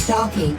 Docking.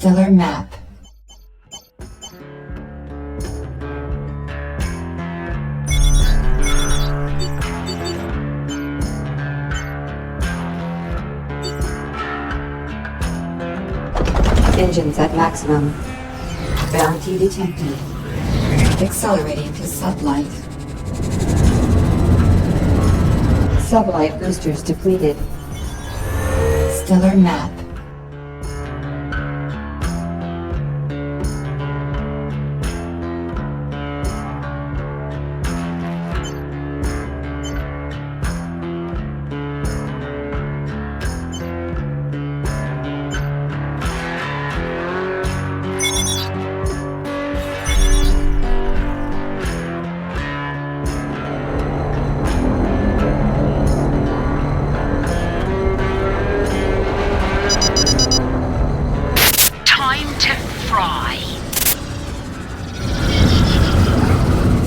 Stellar map. Engines at maximum. Bounty detected. Accelerating to sublight. Sublight boosters depleted. Stellar map.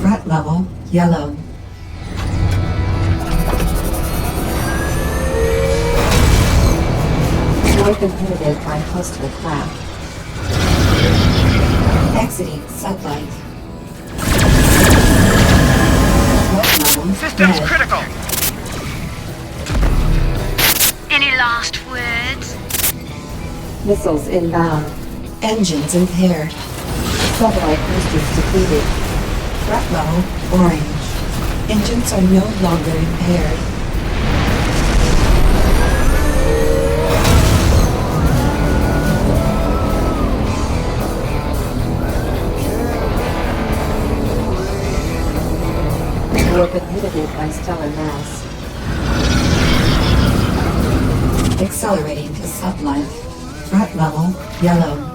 Threat level yellow. Warp inhibited by coastal craft. Exiting sublight. Threat level Systems red. critical! Any last words? Missiles inbound. Engines impaired. Sublight boosters depleted. Threat level orange. Engines are no longer impaired. Warp inhibited by stellar mass. Accelerating to sublight. Threat level yellow.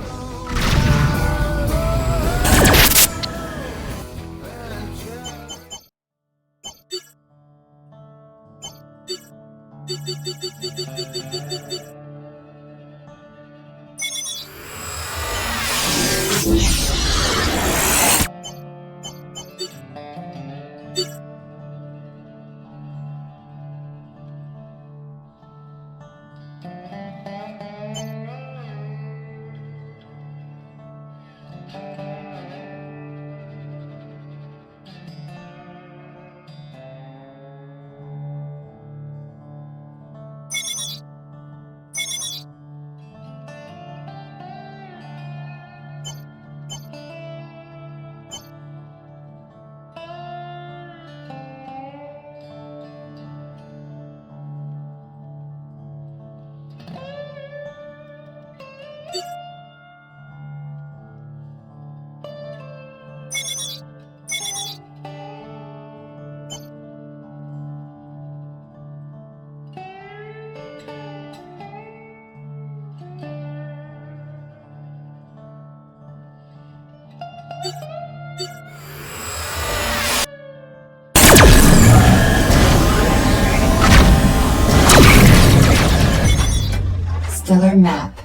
Stellar map.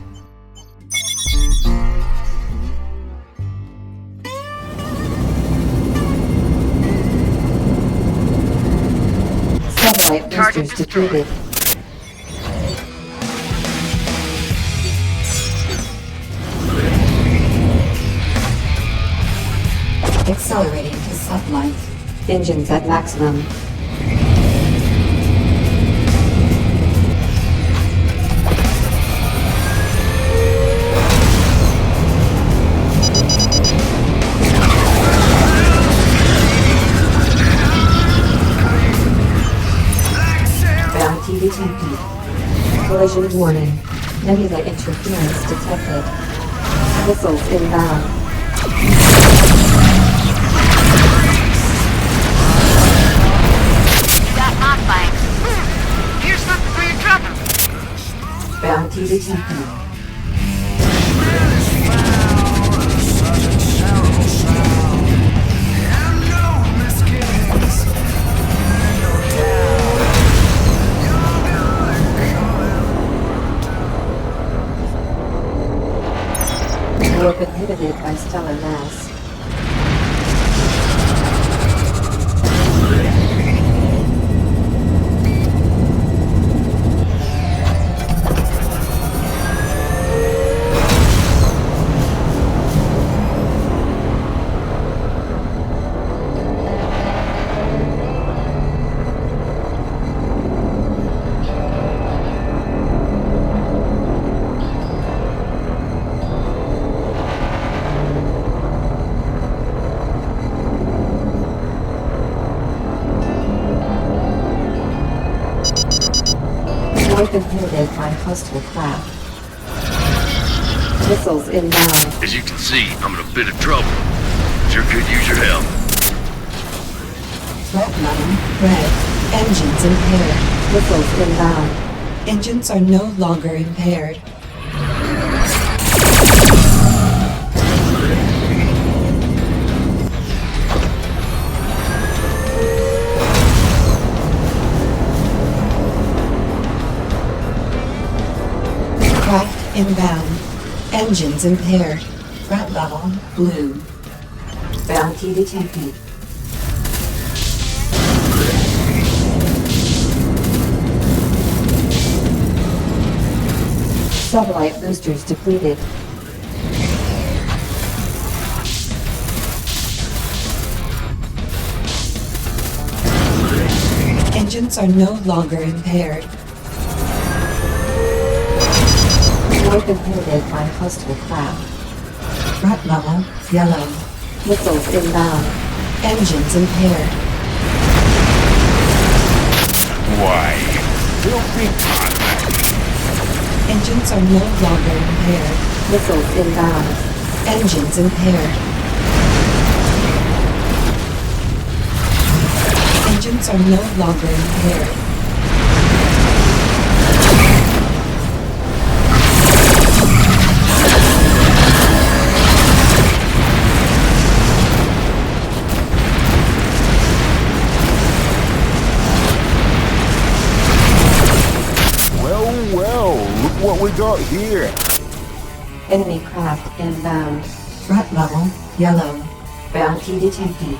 Sublight boosters depleted. Accelerating to sublight. Engines at maximum. Bounty detected. Collision warning. Nebula interference detected. Missiles inbound. Here's something for your trouble. Bounty detected. Warp inhibited by stellar mass. Warp inhibited by hostile craft. Missiles inbound. As you can see, I'm in a bit of trouble. Sure could use your help. Threat level red. Engines impaired. Missiles inbound. Engines are no longer impaired. Craft inbound. Engines impaired. Threat level blue. Bounty detected. Sublight boosters depleted. Engines are no longer impaired. Warp inhibited by hostile craft. Threat level yellow. Missiles inbound. Engines impaired. Why? Filthy contact. Engines are no longer impaired. Missiles inbound. Engines impaired. Engines are no longer impaired. Well, look what we got here. Enemy craft inbound. Threat level yellow. Bounty detected.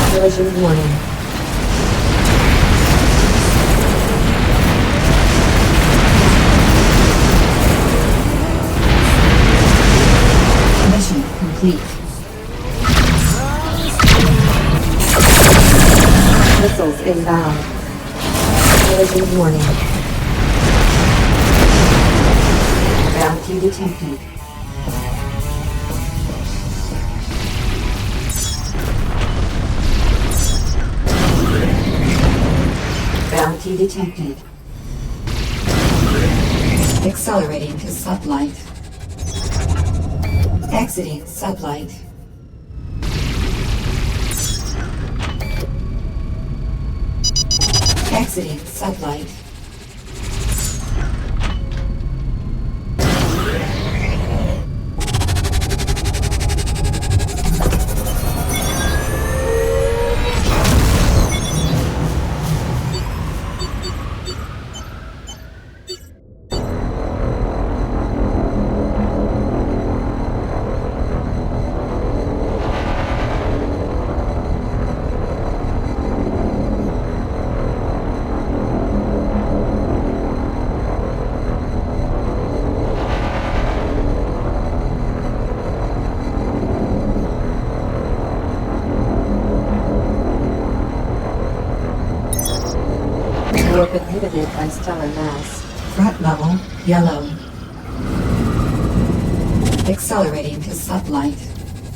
Collision warning. Mission complete. Missiles inbound. Collision warning. Bounty detected. Bounty detected. Accelerating to sublight. Exiting sublight. Exiting sublight. Warp inhibited by stellar mass. Threat level yellow. Accelerating to sublight.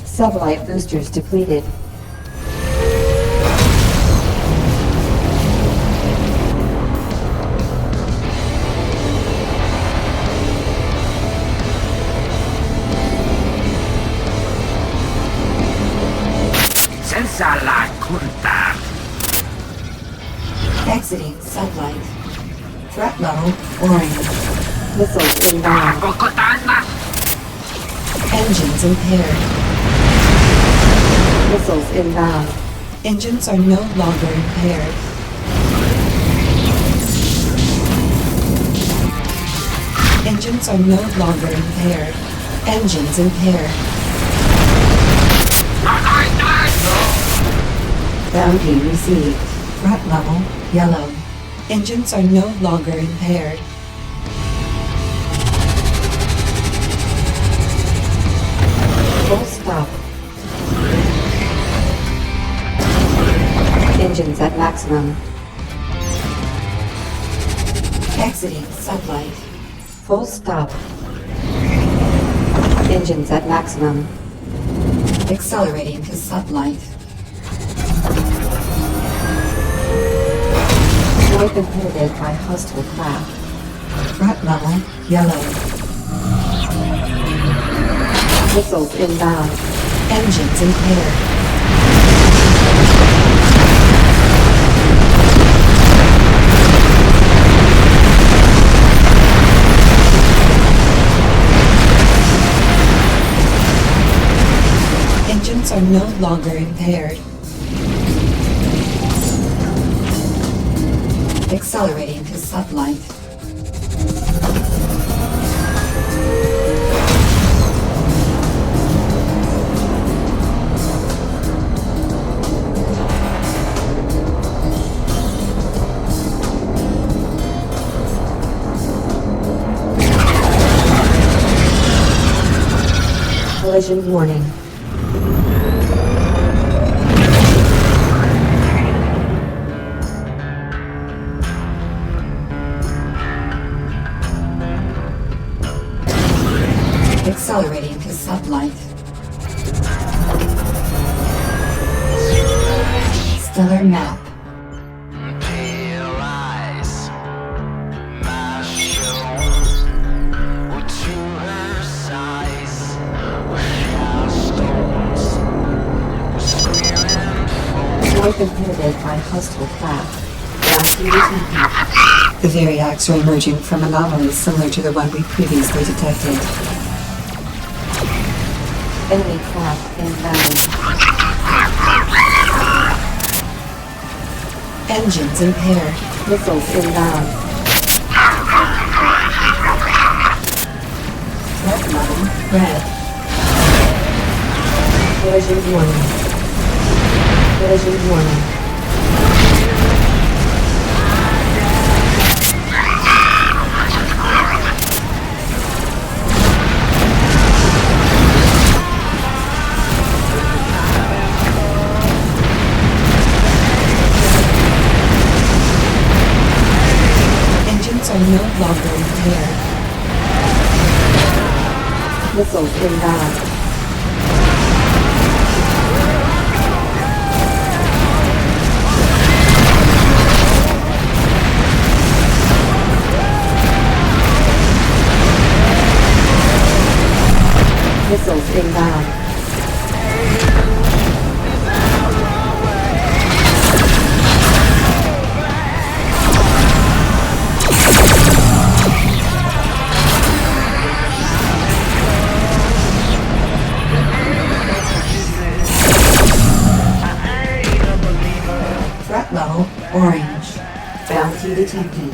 Sublight boosters depleted. Sensor line contact. Exiting sublight. Threat level orange. Missiles inbound. Kokotana. Engines impaired. Missiles inbound. Engines are no longer impaired. Engines are no longer impaired. Engines impaired. Bounty received. Threat level yellow. Engines are no longer impaired. Full stop. Engines at maximum. Exiting sublight. Full stop. Engines at maximum. Accelerating to sublight. Warp inhibited by hostile craft. Threat level yellow. Missiles inbound. Engines impaired. Engines are no longer impaired. Accelerating to sublight. Collision warning. Accelerating to sublight. Stellar map. Warp inhibited by hostile craft. Bounty received. The variacs are emerging from anomalies similar to the one we previously detected. Enemy craft inbound. Engines impaired. Missiles inbound. Threat level red. Collision warning. Collision warning. Engines are no longer impaired. Missiles inbound. Missiles inbound. Threat level orange. Bounty detected.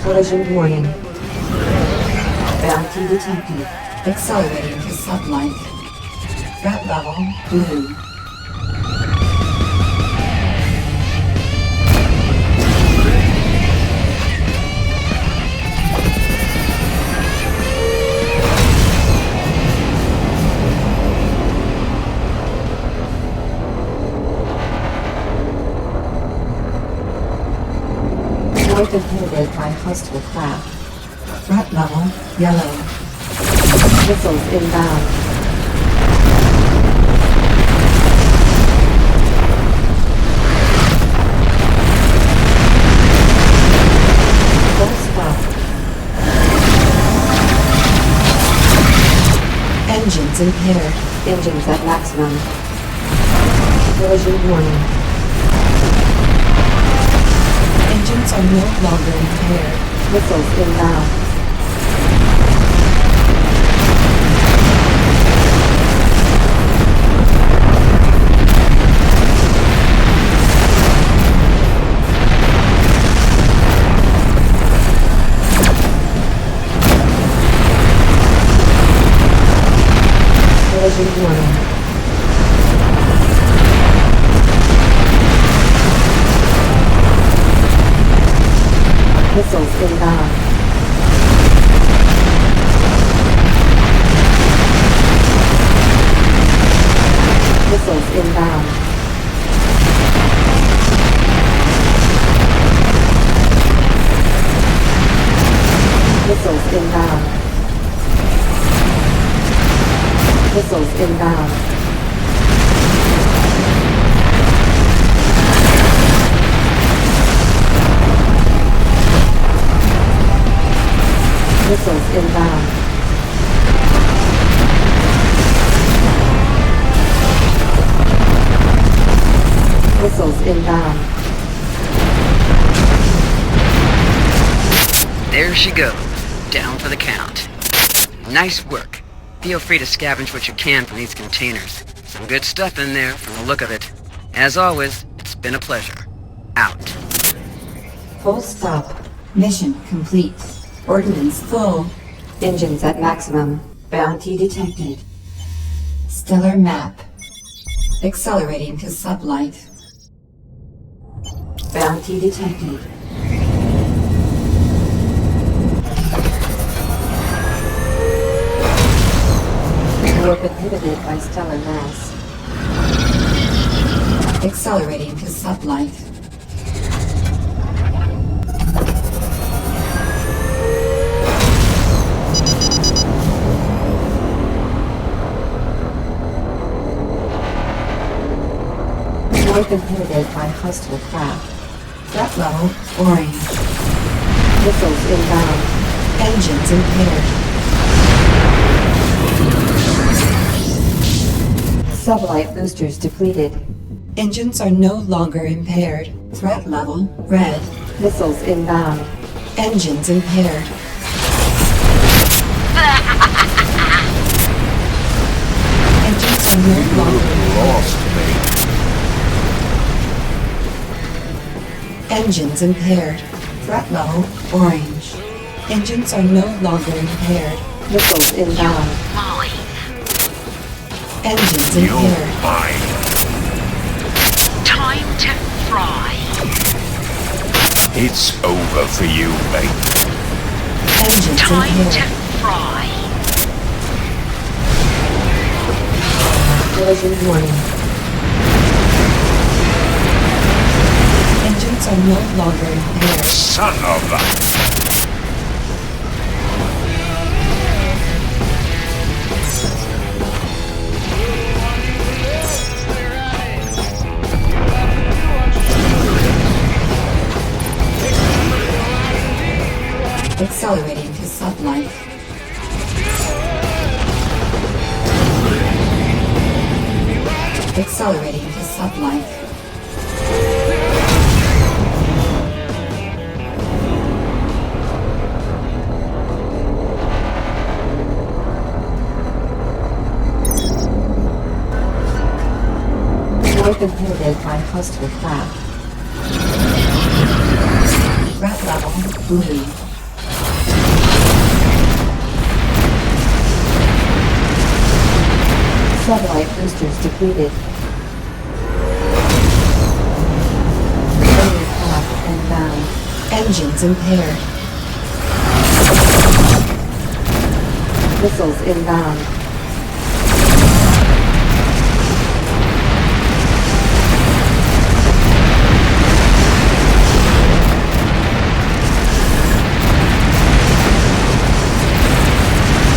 Collision warning. Bounty detected. Accelerating to sublight. Threat level blue. North inhibited by hostile craft. Threat level yellow. Missiles inbound. Full stop. Engines impaired. Engines at maximum. Collision warning. Engines are no longer impaired. Missiles inbound. Collision warning. Missiles inbound. Missiles inbound. Missiles inbound. Missiles inbound. Missiles inbound. Missiles inbound. There she goes, down for the count. Nice work. Feel free to scavenge what you can from these containers. Some good stuff in there, from the look of it. As always, it's been a pleasure. Out. Full stop. Mission complete. Ordnance full. Engines at maximum. Bounty detected. Stellar map. Accelerating to sublight. Bounty detected. Warp inhibited by stellar mass. Accelerating to sublight. Warp inhibited by hostile craft. Threat level orange. Missiles inbound. Engines impaired. Sublight boosters depleted. Engines are no longer impaired. Threat level red. Missiles inbound. Engines impaired. Engines are no longer Lost me. Engines impaired. Threat level orange. Engines are no longer impaired. Missiles inbound. Engines You're impaired. mine. Time to fry. It's over for you, mate. Engines Time to impaired. fry. Collision warning. Engines are no longer impaired. Son of a... Accelerating to sublight. Accelerating to sublight. Warp inhibited by hostile craft. Threat level blue. Sublight boosters depleted. Enemy craft inbound. Engines impaired. Missiles inbound.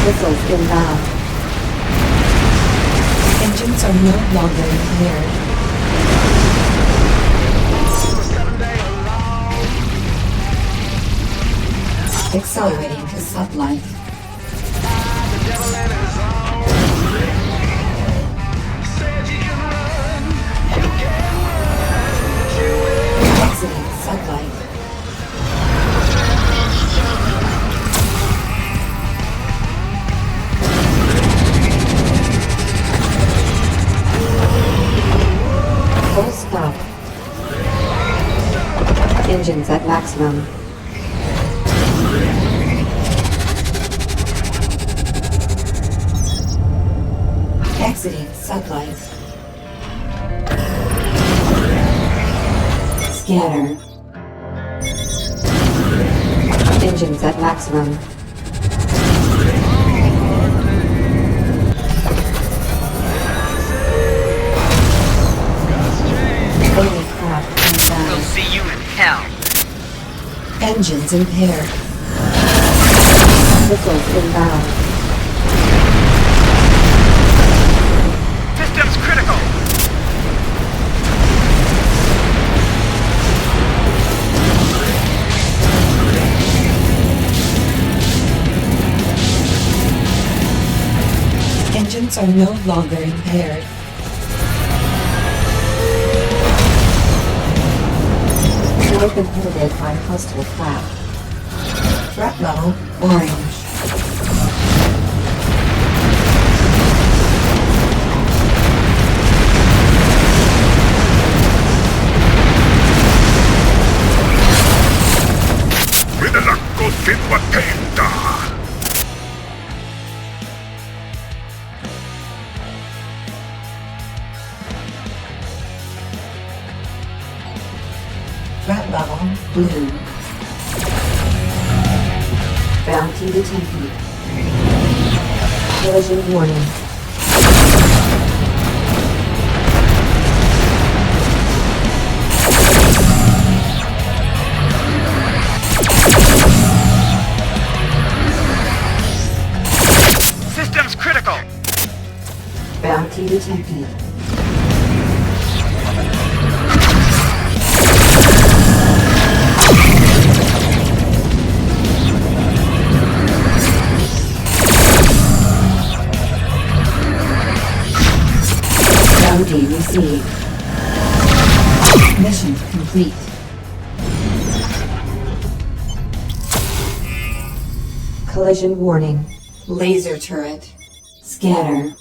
Missiles inbound. Engines are no longer impaired. Accelerating to sublight. Exiting sublight. Full stop. Engines at maximum. Exiting sublight. Scanner. Engines at maximum. Enemy craft We'll inbound. see you in hell. Engines impaired. Missiles inbound. Systems critical. Engines are no longer impaired. We've been hit by hostile craft. Threat level orange. Pinalakot din patenta! Threat level blue. Bounty detected. Collision warning. Systems critical. Bounty detected. Bounty received. Mission complete. Collision warning. Laser turret. Scanner.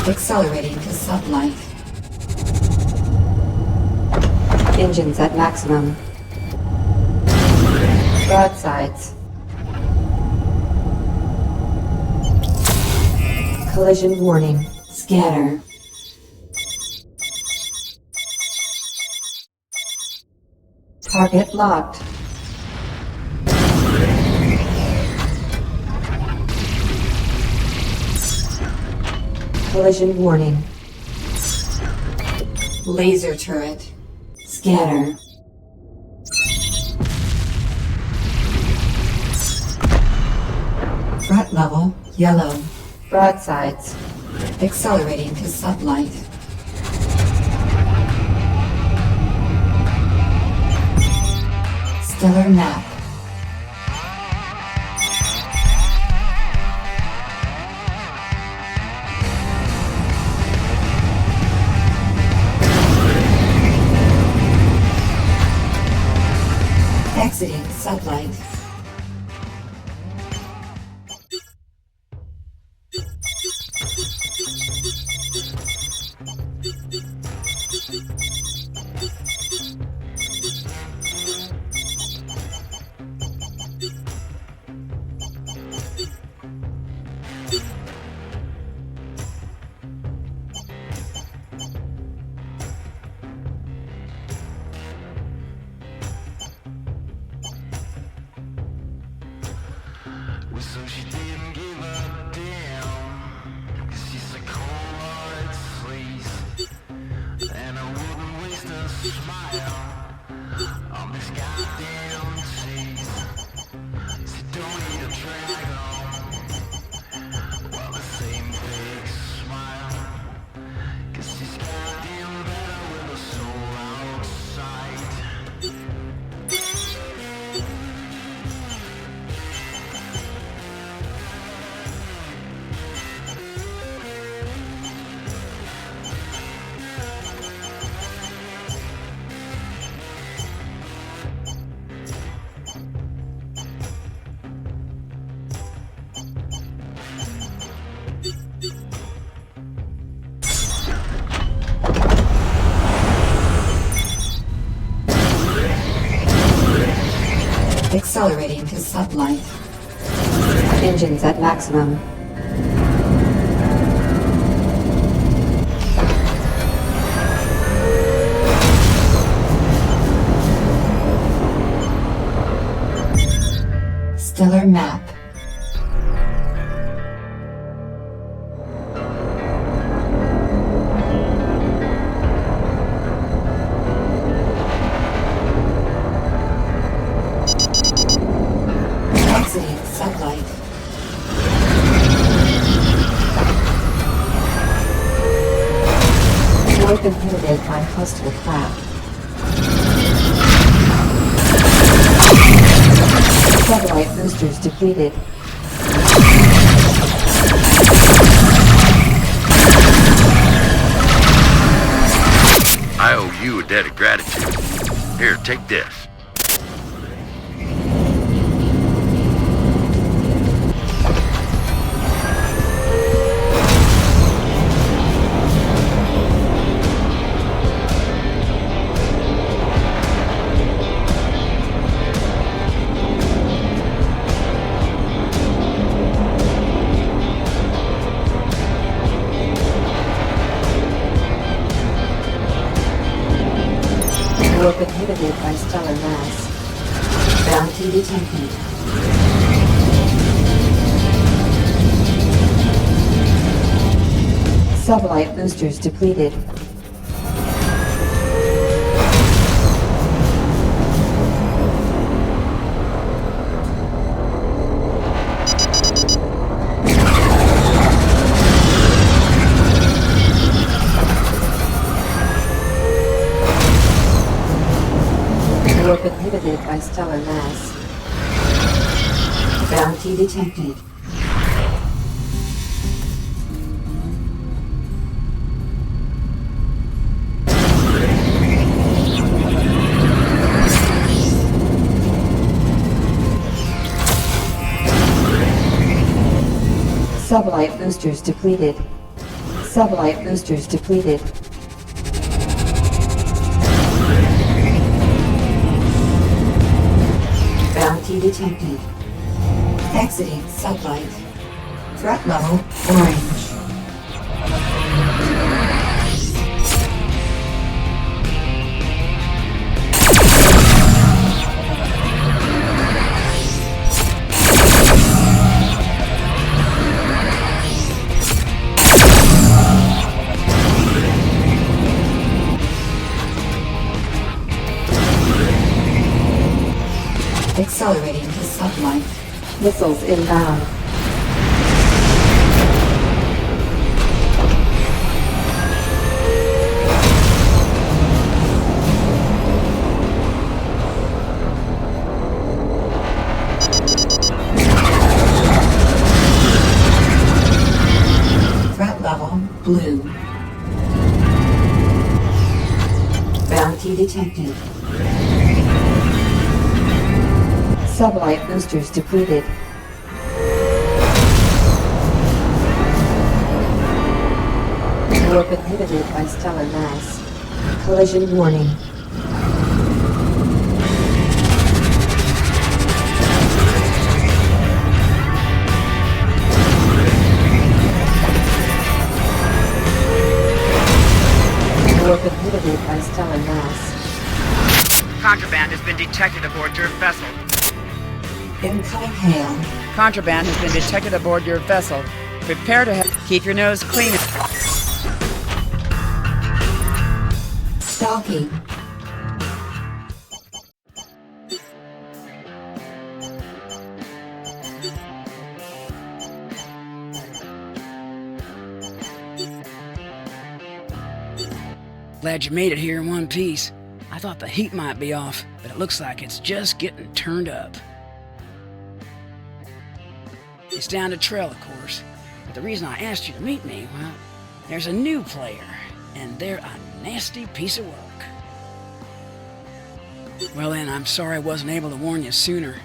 Accelerating to sublight. Engines at maximum. Broadsides. Collision warning. Scanner. Target locked. Collision warning. Laser turret. Scanner. Threat level yellow. Broadsides. Accelerating to sublight. Stellar map. Exiting sublight. So she didn't give a damn. She's a cold-hearted sleaze, and I wouldn't waste a smile. Accelerating to sublight. Engines at maximum. Stellar map. Exiting sublight. Warp inhibited by hostile craft. Satellite boosters depleted. I owe you a debt of gratitude. Here, take this. Warp inhibited by stellar mass. Bounty detected. Sublight boosters depleted. Warp inhibited by stellar mass. Bounty detected. Sublight boosters depleted. Sublight boosters depleted. Bounty detected. Exiting sublight. Threat level orange. Accelerating to sublight. Missiles inbound. Threat level blue. Bounty detected. Sublight boosters depleted. Warp inhibited by stellar mass. Collision warning. Warp inhibited by stellar mass. Contraband has been detected aboard your vessel. Incoming hail. Contraband has been detected aboard your vessel. Prepare to keep your nose clean. Stalking. Glad you made it here in one piece. I thought the heat might be off, but it looks like it's just getting turned up. It's down to Trail, of course. But the reason I asked you to meet me, well, there's a new player, and they're a nasty piece of work. Well then, I'm sorry I wasn't able to warn you sooner.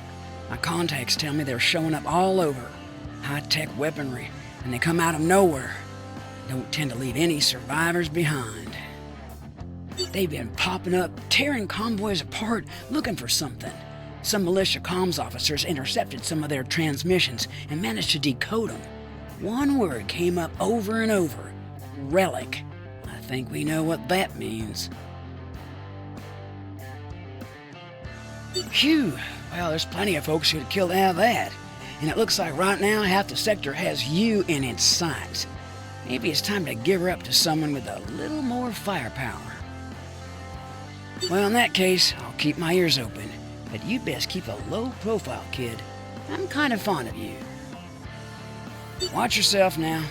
My contacts tell me they're showing up all over. High-tech weaponry, and they come out of nowhere. Don't tend to leave any survivors behind. They've been popping up, tearing convoys apart, looking for something. Some militia comms officers intercepted some of their transmissions and managed to decode them. One word came up over and over. Relic. I think we know what that means. Phew. Well, there's plenty of folks who'd kill to have that. And it looks like right now half the sector has you in its sights. Maybe it's time to give her up to someone with a little more firepower. Well, in that case, I'll keep my ears open. But you best keep a low profile, kid. I'm kind of fond of you. Watch yourself now.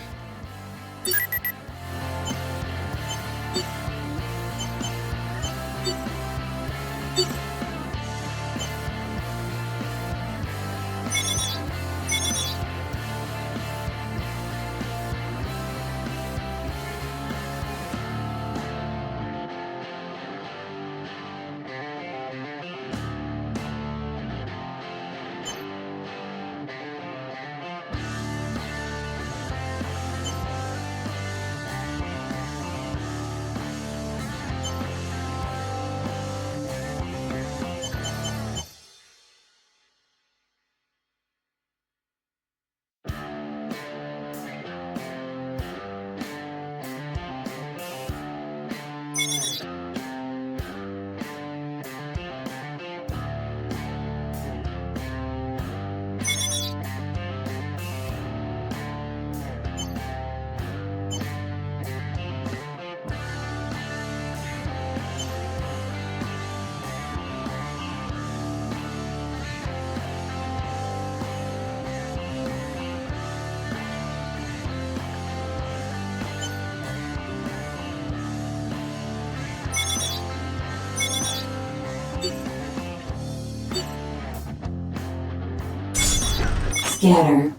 Scanner.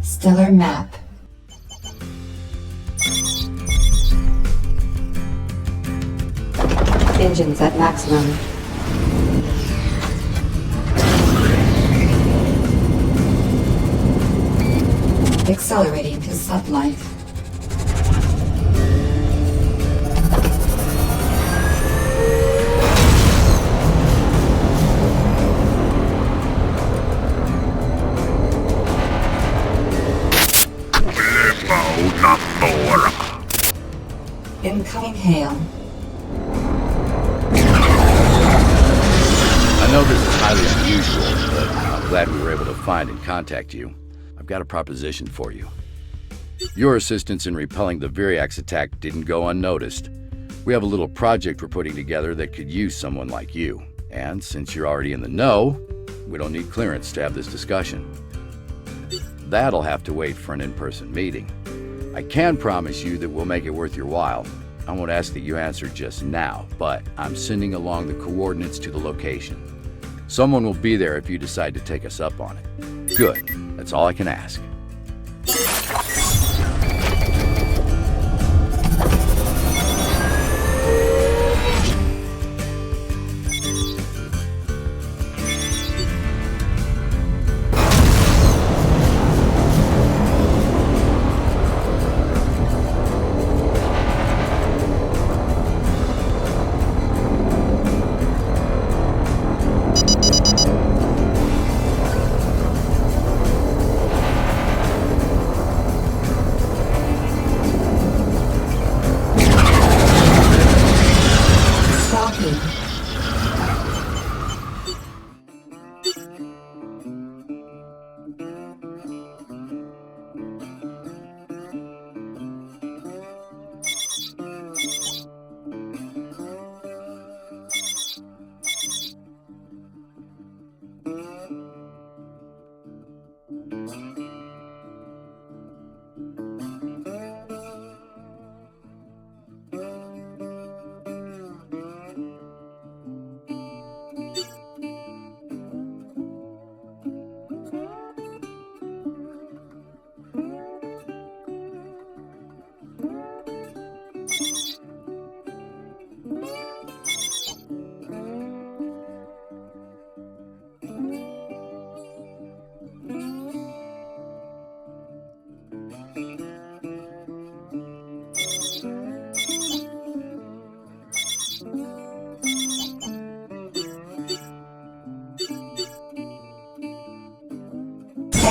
Stellar map. Engines at maximum. Accelerating to sublight. Incoming hail. I know this is highly unusual, but I'm glad we were able to find and contact you. I've got a proposition for you. Your assistance in repelling the Viriax attack didn't go unnoticed. We have a little project we're putting together that could use someone like you. And since you're already in the know, we don't need clearance to have this discussion. That'll have to wait for an in-person meeting. I can promise you that we'll make it worth your while. I won't ask that you answer just now, but I'm sending along the coordinates to the location. Someone will be there if you decide to take us up on it. Good. That's all I can ask.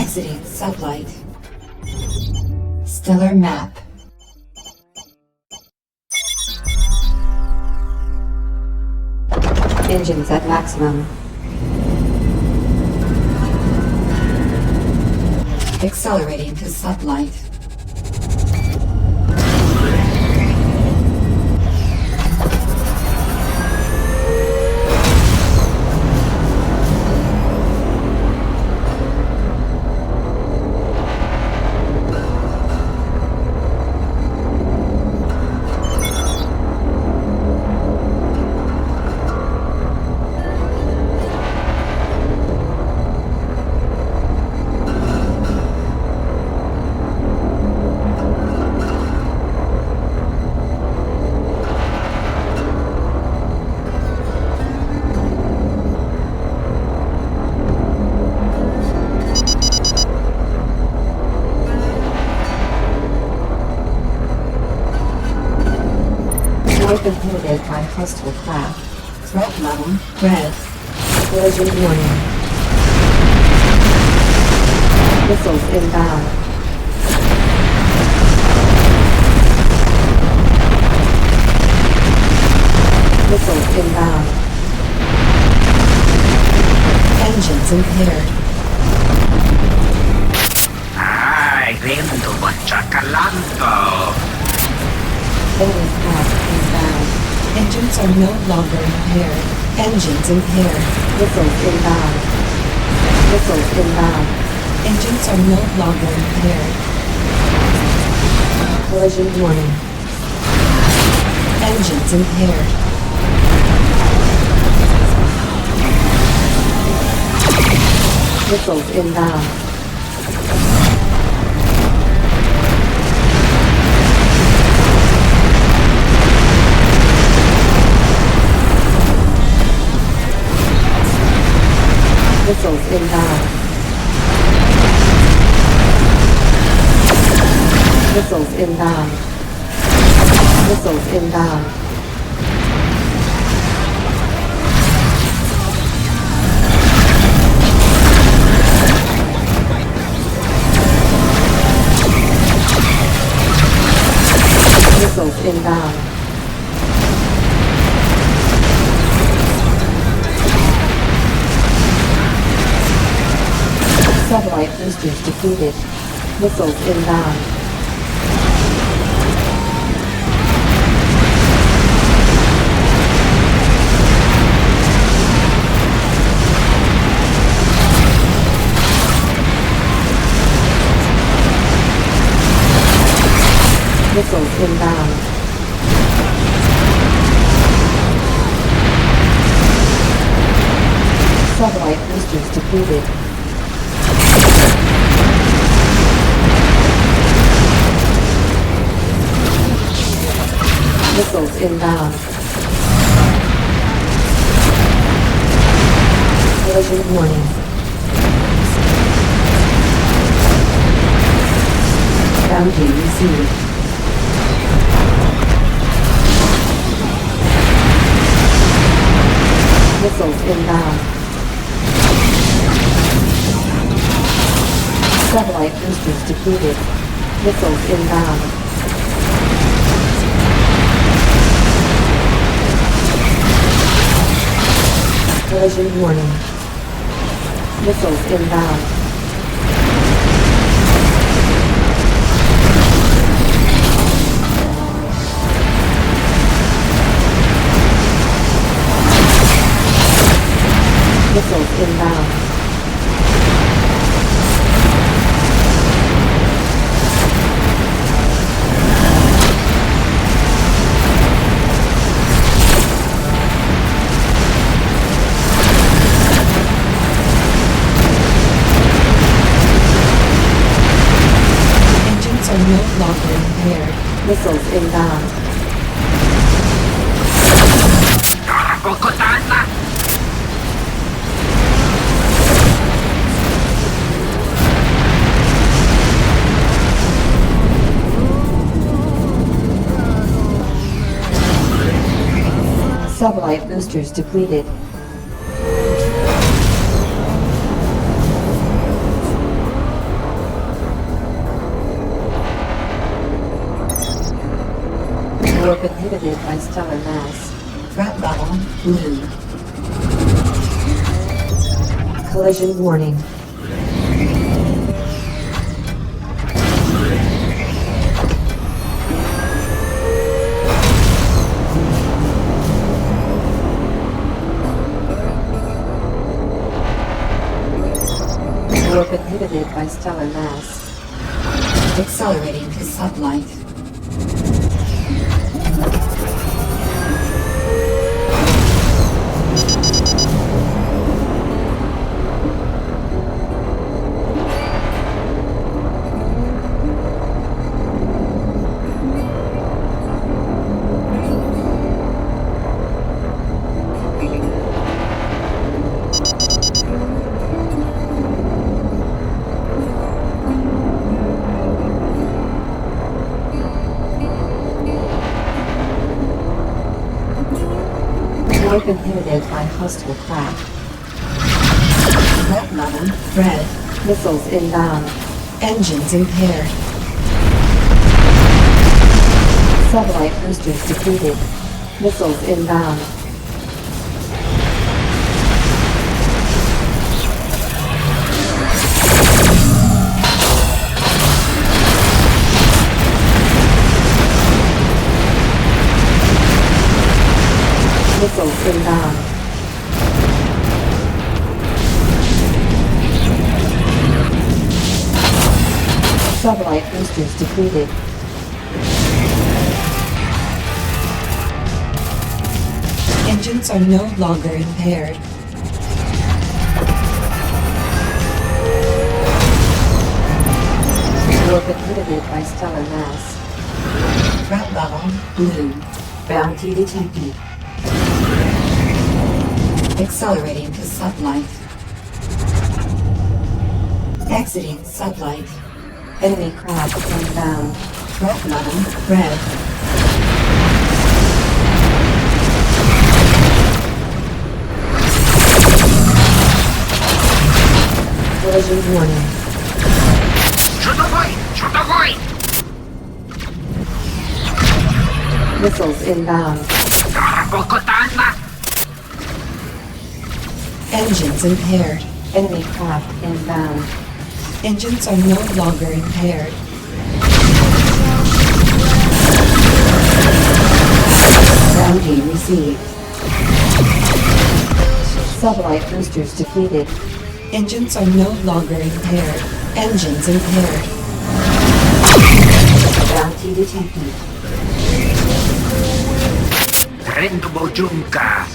Exiting sublight. Stellar map. Engines at maximum. Accelerating to sublight. Weapon hit by hostile craft. Threat level red. Collision warning. Missiles inbound. Missiles inbound. Engines impaired. Ay, vendo bachacalando. Enemy craft inbound. Engines are no longer impaired. Engines impaired. Missiles inbound. Missiles inbound. Engines are no longer impaired. Collision warning. Engines impaired. Missiles inbound. Missiles inbound. Missiles inbound. Missiles inbound. Missiles inbound. Satellite boosters defeated. Missiles inbound. Missiles inbound. Satellite boosters depleted. Missiles inbound. Collision warning. Bounty received. Missiles inbound. Satellite boosters depleted. Missiles inbound. Collision warning. Missiles inbound. Missiles inbound. Engines are no longer impaired. Missiles inbound. Bocotana. Satellite boosters depleted. Warp inhibited by stellar mass. Threat level blue. Collision warning. Warp inhibited by stellar mass. Accelerating to sublight. Warp inhibited by hostile craft. Threat level red. Missiles inbound. Engines impaired. Satellite boosters depleted. Missiles inbound. Missiles inbound. Satellite boosters depleted. Engines are no longer impaired. Warp inhibited by stellar mass. Threat level blue. Bounty detected. Accelerating to sublight. Exiting sublight. Enemy craft inbound. Threat level red. Collision warning. Чудовой! Чудовой! Missiles inbound. Рокотана! Engines impaired. Enemy craft inbound. Engines are no longer impaired. Bounty received. Satellite boosters depleted. Engines are no longer impaired. Engines impaired. Bounty detected. Rainbow Junka!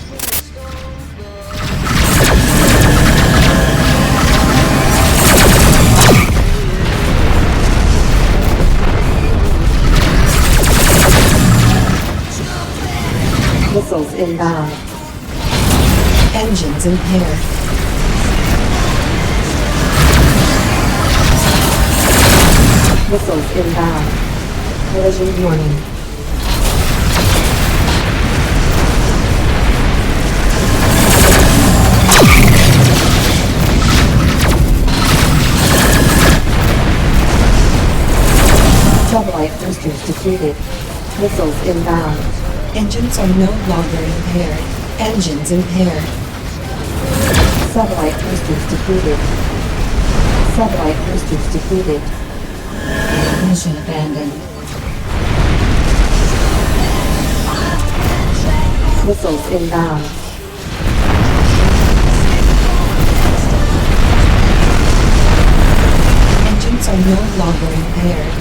Missiles inbound. Engines impaired. Missiles inbound. Collision warning. Satellite boosters depleted. Missiles inbound. Engines are no longer impaired. Engines impaired. Satellite boosters depleted. Satellite boosters depleted. Mission abandoned. Missiles inbound. Engines are no longer impaired.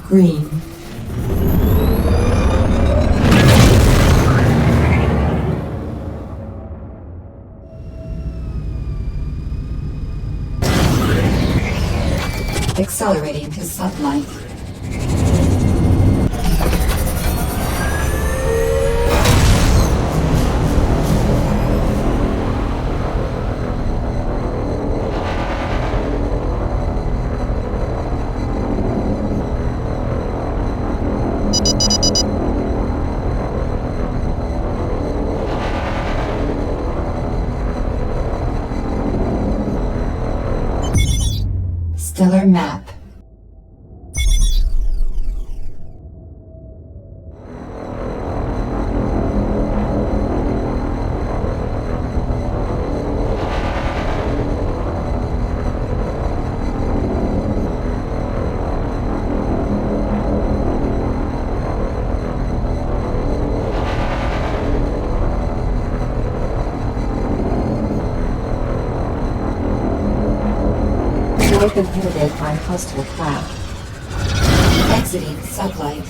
green. Accelerating to sunlight. Stellar map. North inhibited by hostile craft. Exiting sublight.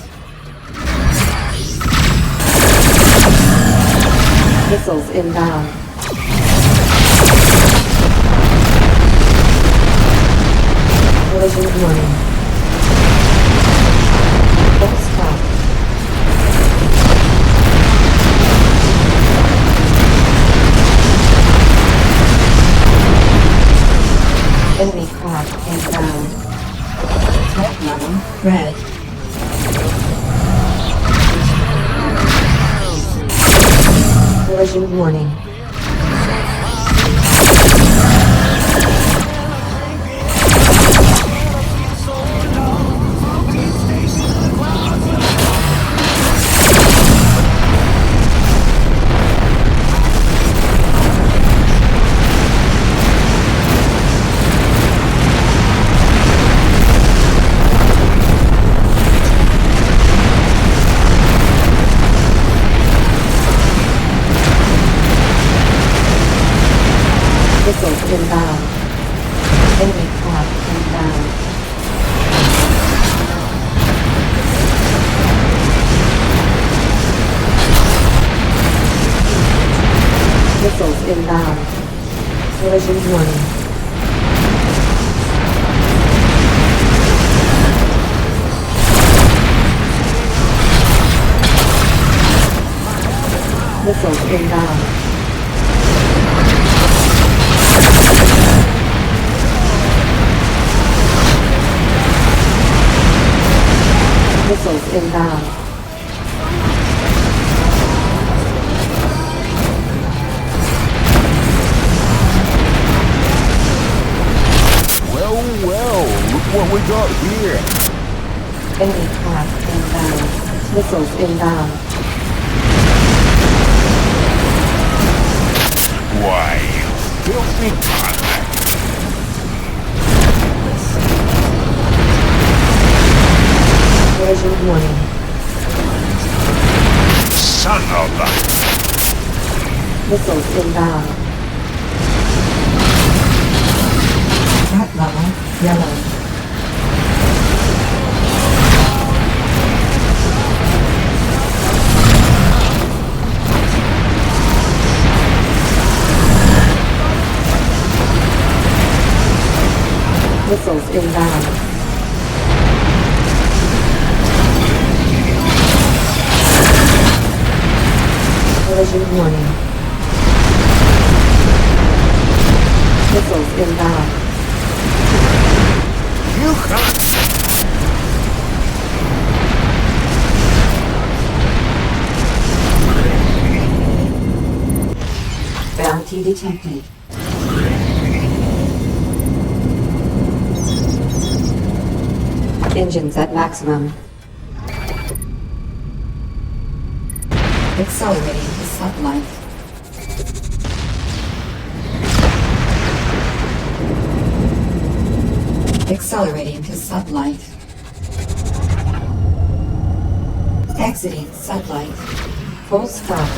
Missiles inbound. Collision warning. Full stop. Enemy craft inbound. Threat level red. Collision warning. Missiles inbound. Enemy craft inbound. Missiles inbound. Collision warning. Missiles inbound. Missiles inbound. Well, look what we got here. Enemy craft inbound. Missiles inbound. Why, you filthy convict. Collision warning. Son of a... Missiles inbound. Threat level yellow. Missiles inbound. Collision warning. Missiles inbound. You can't... Bounty detected. Engines at maximum. Accelerating to sunlight. Accelerating to sunlight. Exiting sunlight. Full stop.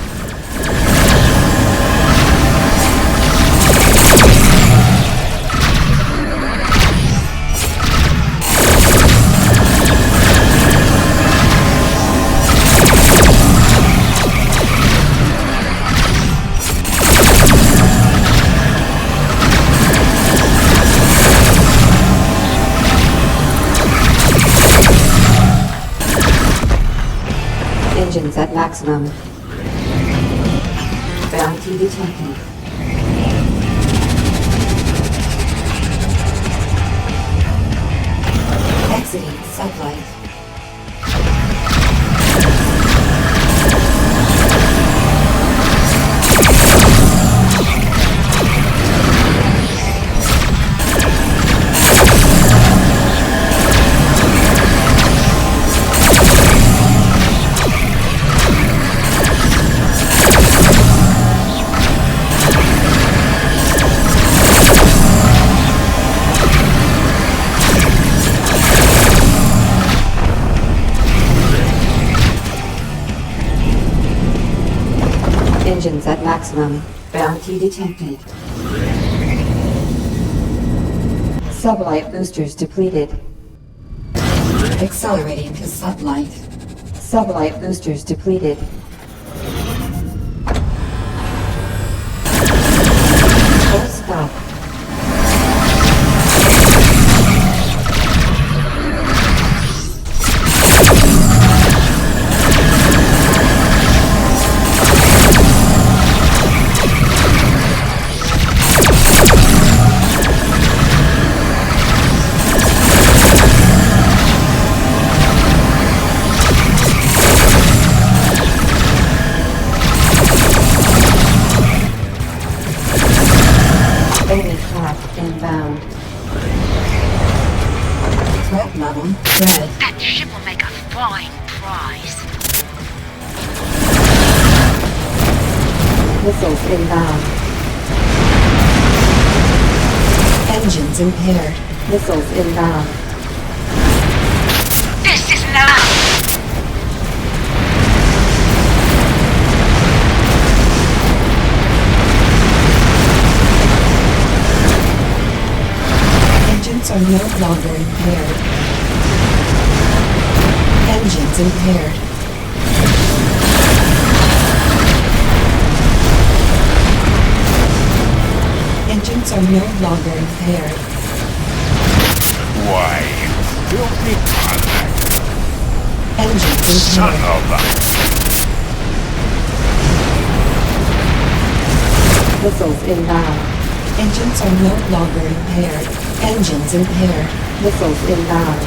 maximum. Bounty detected. Exiting sublight. Engines at maximum. Bounty detected. Sublight boosters depleted. Accelerating to sublight. Sublight boosters depleted. Full stop. Enemy craft inbound. Threat level red. That ship will make a fine prize. Missiles inbound. Engines impaired. Missiles inbound. This isn't allowed. Engines are no longer impaired. Engines impaired. Engines are no longer impaired. Why, you filthy convict. Engines Son impaired. of a... Missiles inbound. Engines are no longer impaired. Engines impaired. Missiles inbound.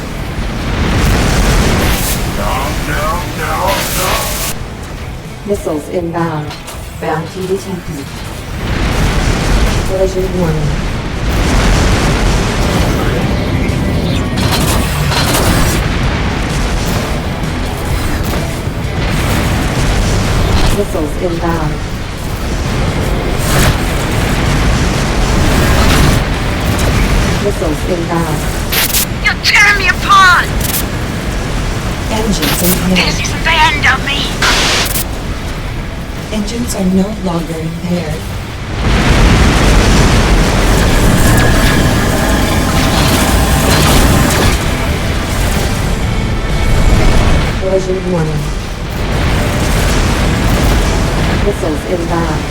No. Missiles inbound. Bounty detected. Collision warning. Missiles inbound. Missiles inbound. You're tearing me apart. Engines This impaired. isn't the end of me. Engines are no longer impaired. Collision warning. Missiles inbound.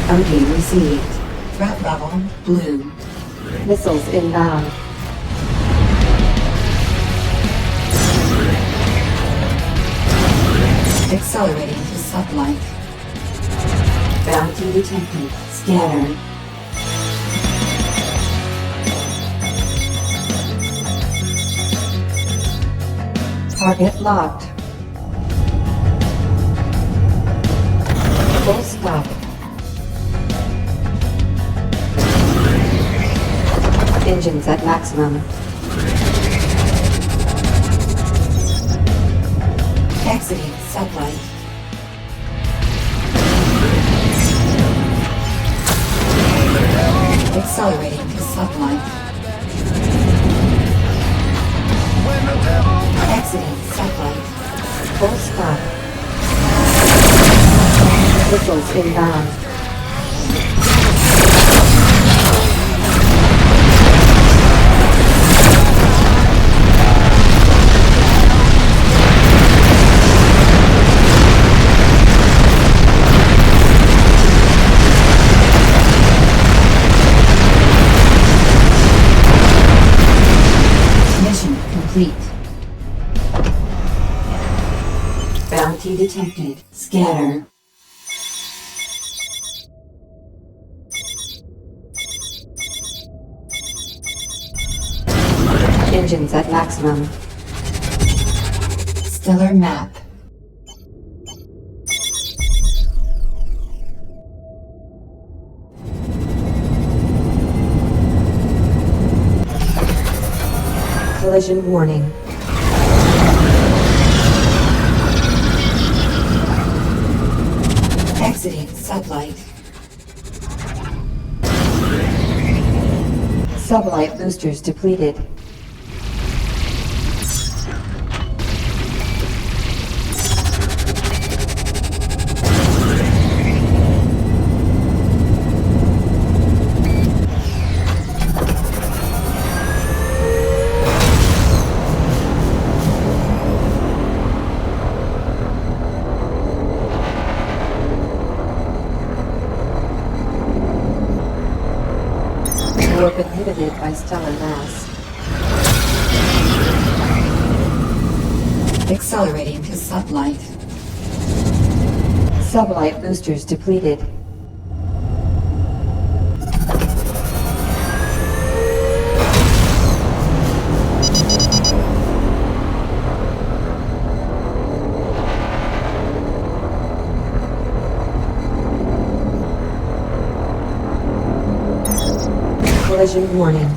Bounty received. Threat level blue. Missiles inbound. Accelerating to sublight. Bounty detected. Scanner. Target locked. Full stop. Engines at maximum. Exiting sublight. Accelerating to sublight. Exiting sublight. Full stop. Missiles inbound. Key detected. Scanner. Engines at maximum. Stellar map. Collision warning. Exiting sublight. Sublight boosters depleted. Warp inhibited by stellar mass. Accelerating to sublight. Sublight boosters depleted. Collision warning.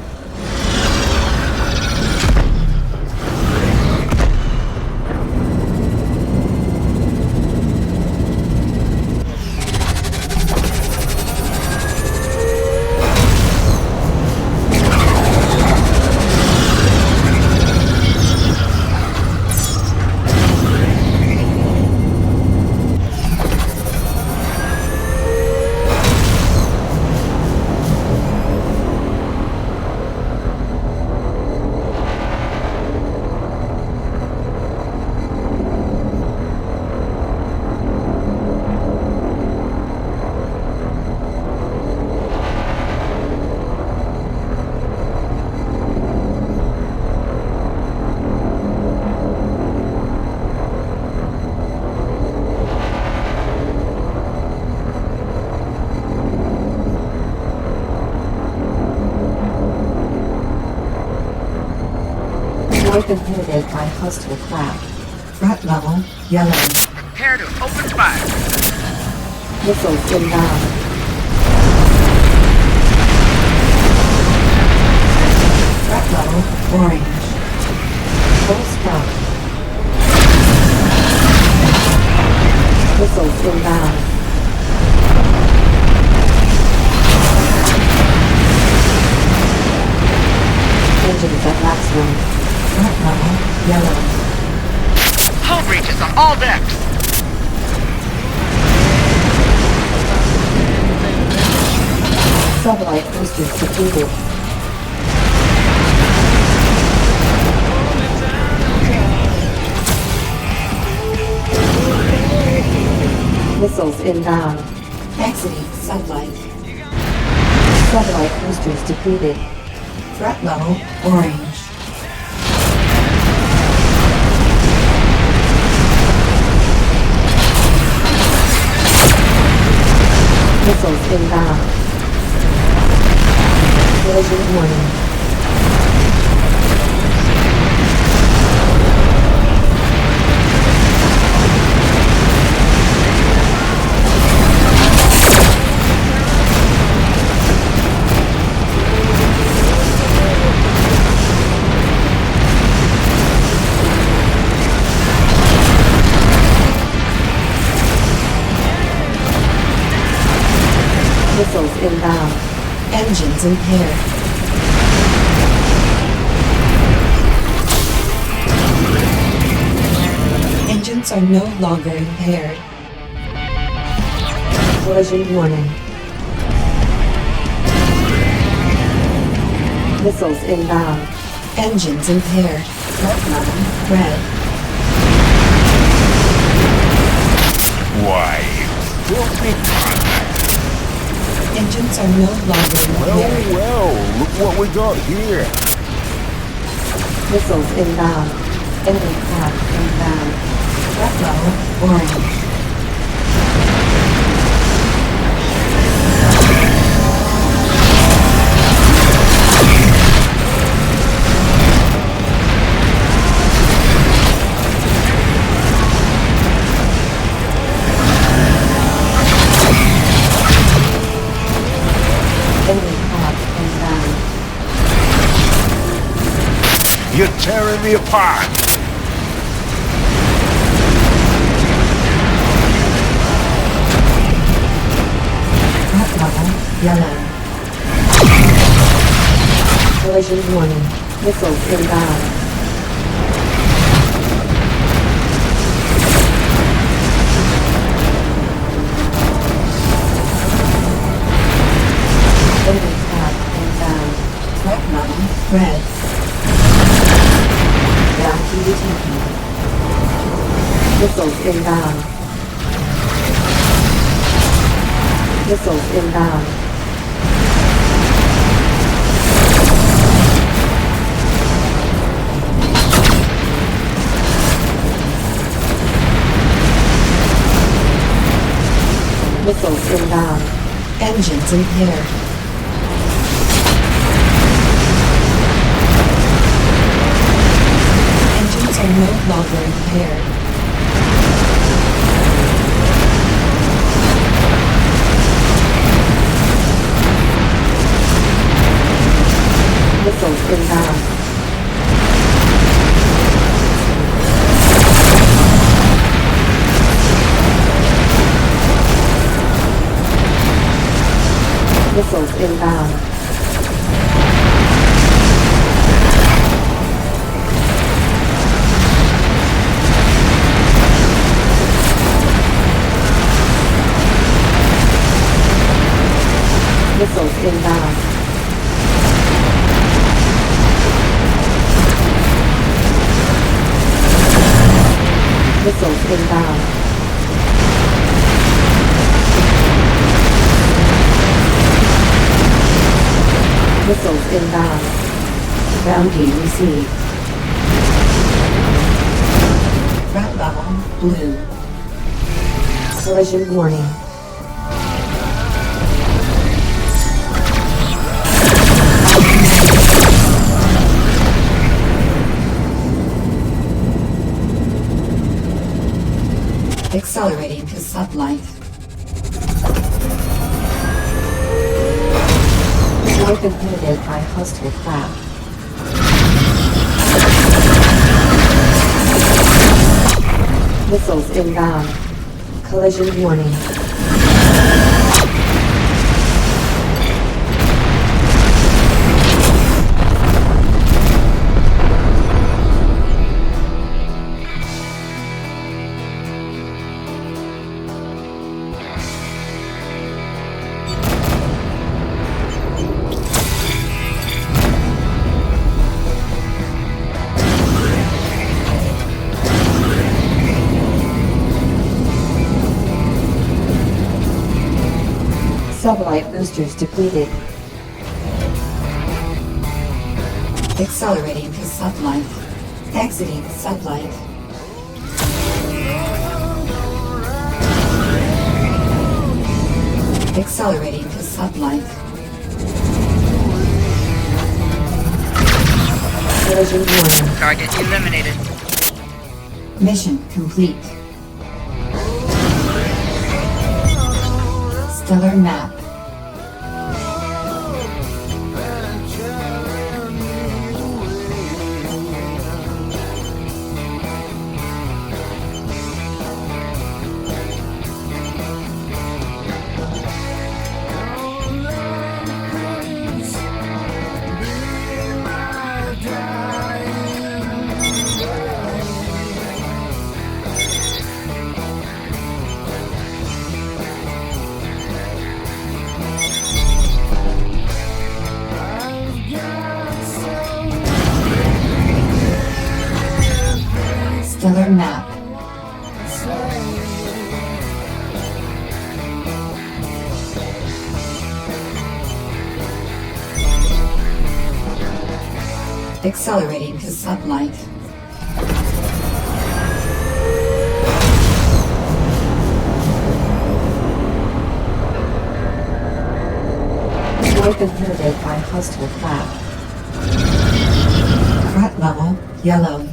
Warp inhibited by hostile craft. Threat level yellow. Prepare to open fire. Missiles inbound. Threat level orange. Full stop. Missiles inbound. Engines at maximum. Threat level yellow. Hull breaches on all decks. Sublight boosters depleted. Missiles inbound. Exiting sublight. Sublight boosters depleted. Threat level orange. Missiles inbound. Collision warning. Missiles inbound. Engines impaired. Engines are no longer impaired. Collision warning. Missiles inbound. Engines impaired. Threat level red. Why, filthy. Engines are no longer impaired. Well, look what we got here. Missiles inbound. Enemy craft inbound. Threat level orange. Enemy pod inbound. You're tearing me apart. Threat level yellow. Collision warning. Missiles inbound. Enemy pod inbound. Threat level red. Bounty detected. Missiles inbound. Missiles inbound. Missiles inbound. Engines impaired. Engines are no longer impaired. Missiles inbound. Missiles inbound. Missiles inbound. Missiles inbound. Missiles inbound. Bounty received. Threat level blue. Collision warning. Accelerating to sublight. Swipe inhibited by hostile craft. Missiles inbound. Collision warning. Sublight boosters depleted. Accelerating to sublight. Exiting sublight. Accelerating to sublight. Collision warning. Target eliminated. Mission complete. Stellar map. Stellar map. Accelerating to sublight. They've been herded by hostile craft. Threat level yellow.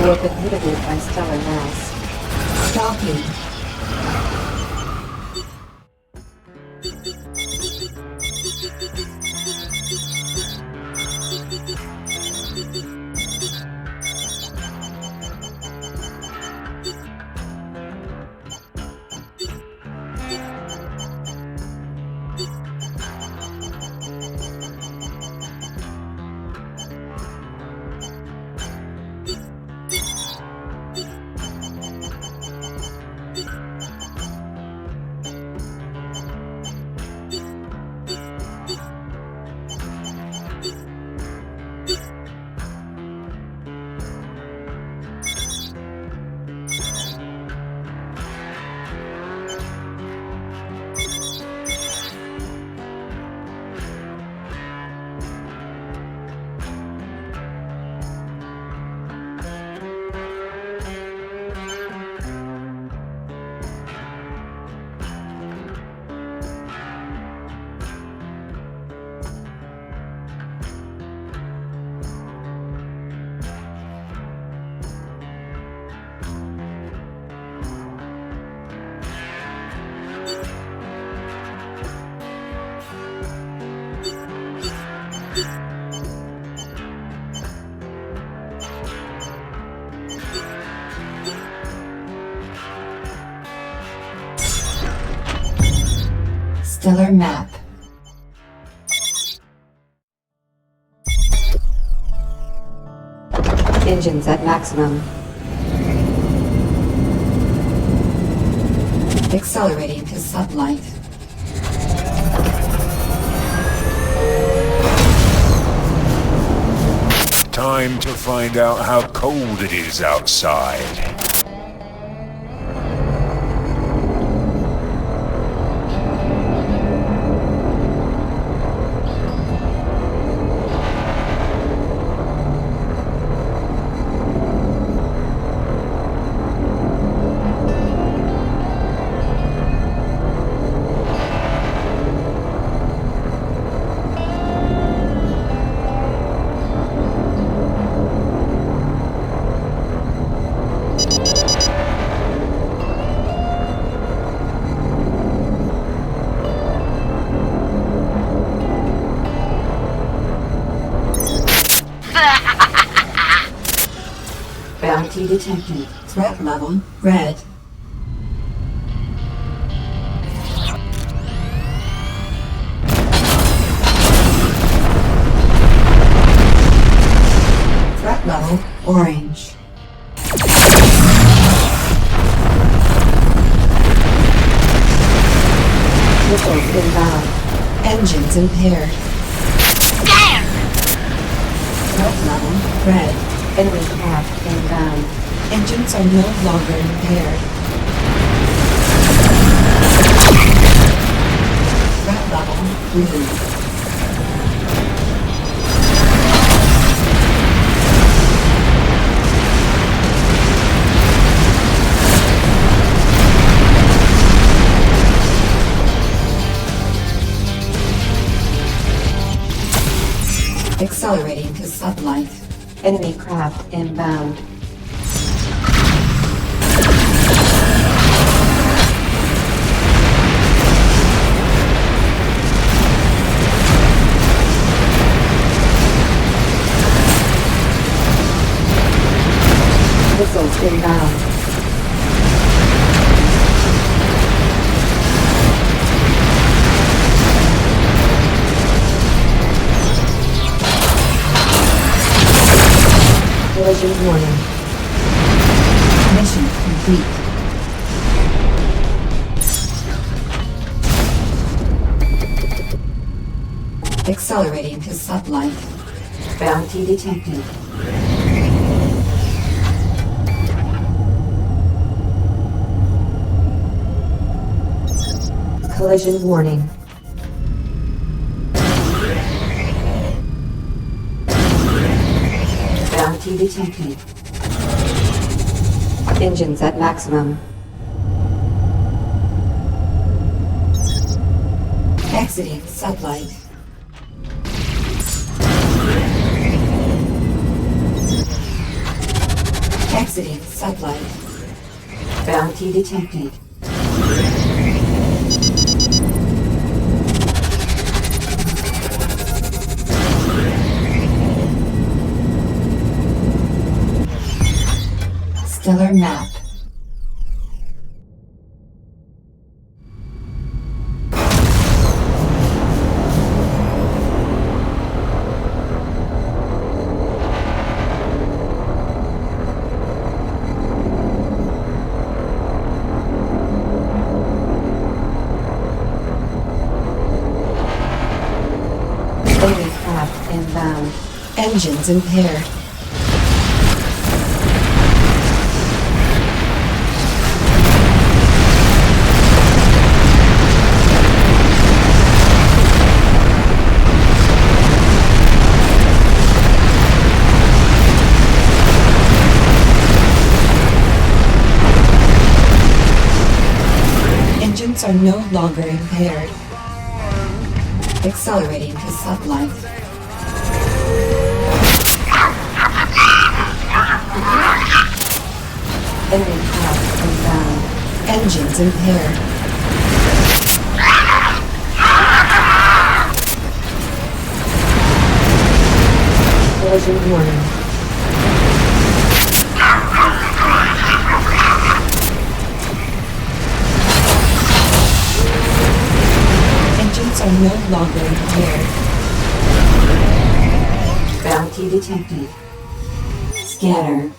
They've been inhibited by stellar mass. Stopping. Stellar map. Engines at maximum. Accelerating to sublight. Time to find out how cold it is outside. Bounty detected. Threat level red. Threat level orange. Missiles inbound. Engines impaired. Damn! Threat level red. Enemy craft inbound. Engines are no longer impaired. Threat level blue. Accelerating to sublight. Enemy craft inbound. Missiles inbound. Collision warning. Mission complete. Accelerating to sublight. Bounty detected. Collision warning. Bounty detected. Engines at maximum. Exiting sublight. Exiting sublight. Bounty detected. Stellar map. Enemy craft inbound. Engines impaired. Engines are no longer impaired. Accelerating to sublight. Enemy craft inbound. Engines impaired. Collision warning. Engines are no longer impaired. Bounty detected. Scanner.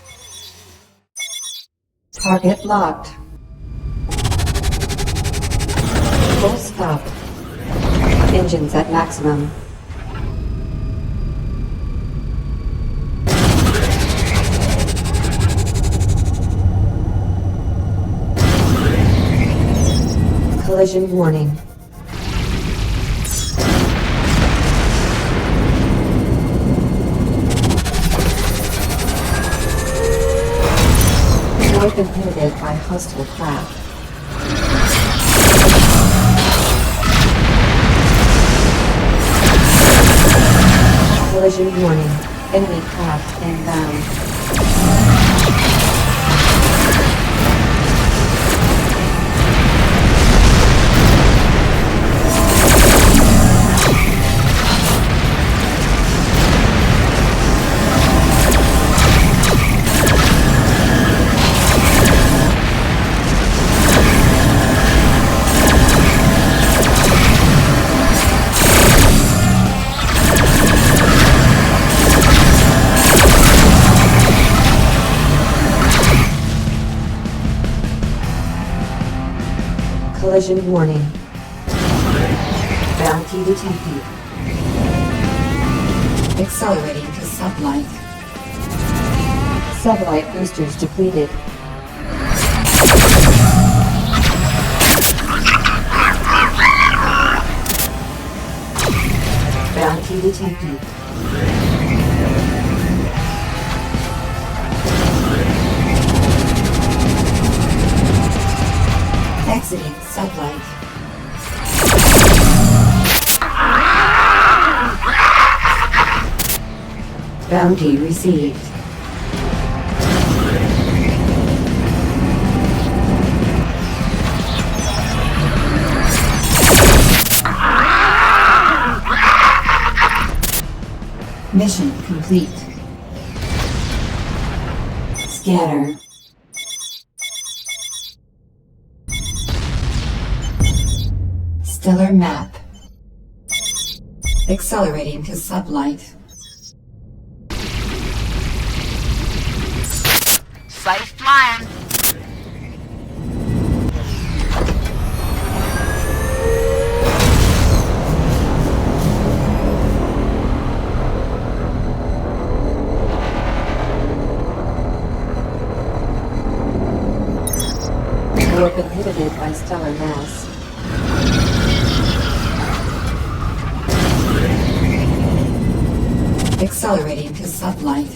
Target locked. Full stop. Engines at maximum. Collision warning. We've been hit by hostile craft. Collision warning. Enemy craft inbound. Collision warning. Bounty detected. Accelerating to sublight. Sublight boosters depleted. Bounty detected. Exiting sublight. Bounty received. Mission complete. Scanner. Stellar map. Accelerating to sublight. Safe flying. Warp inhibited by stellar mass. Accelerating to sublight.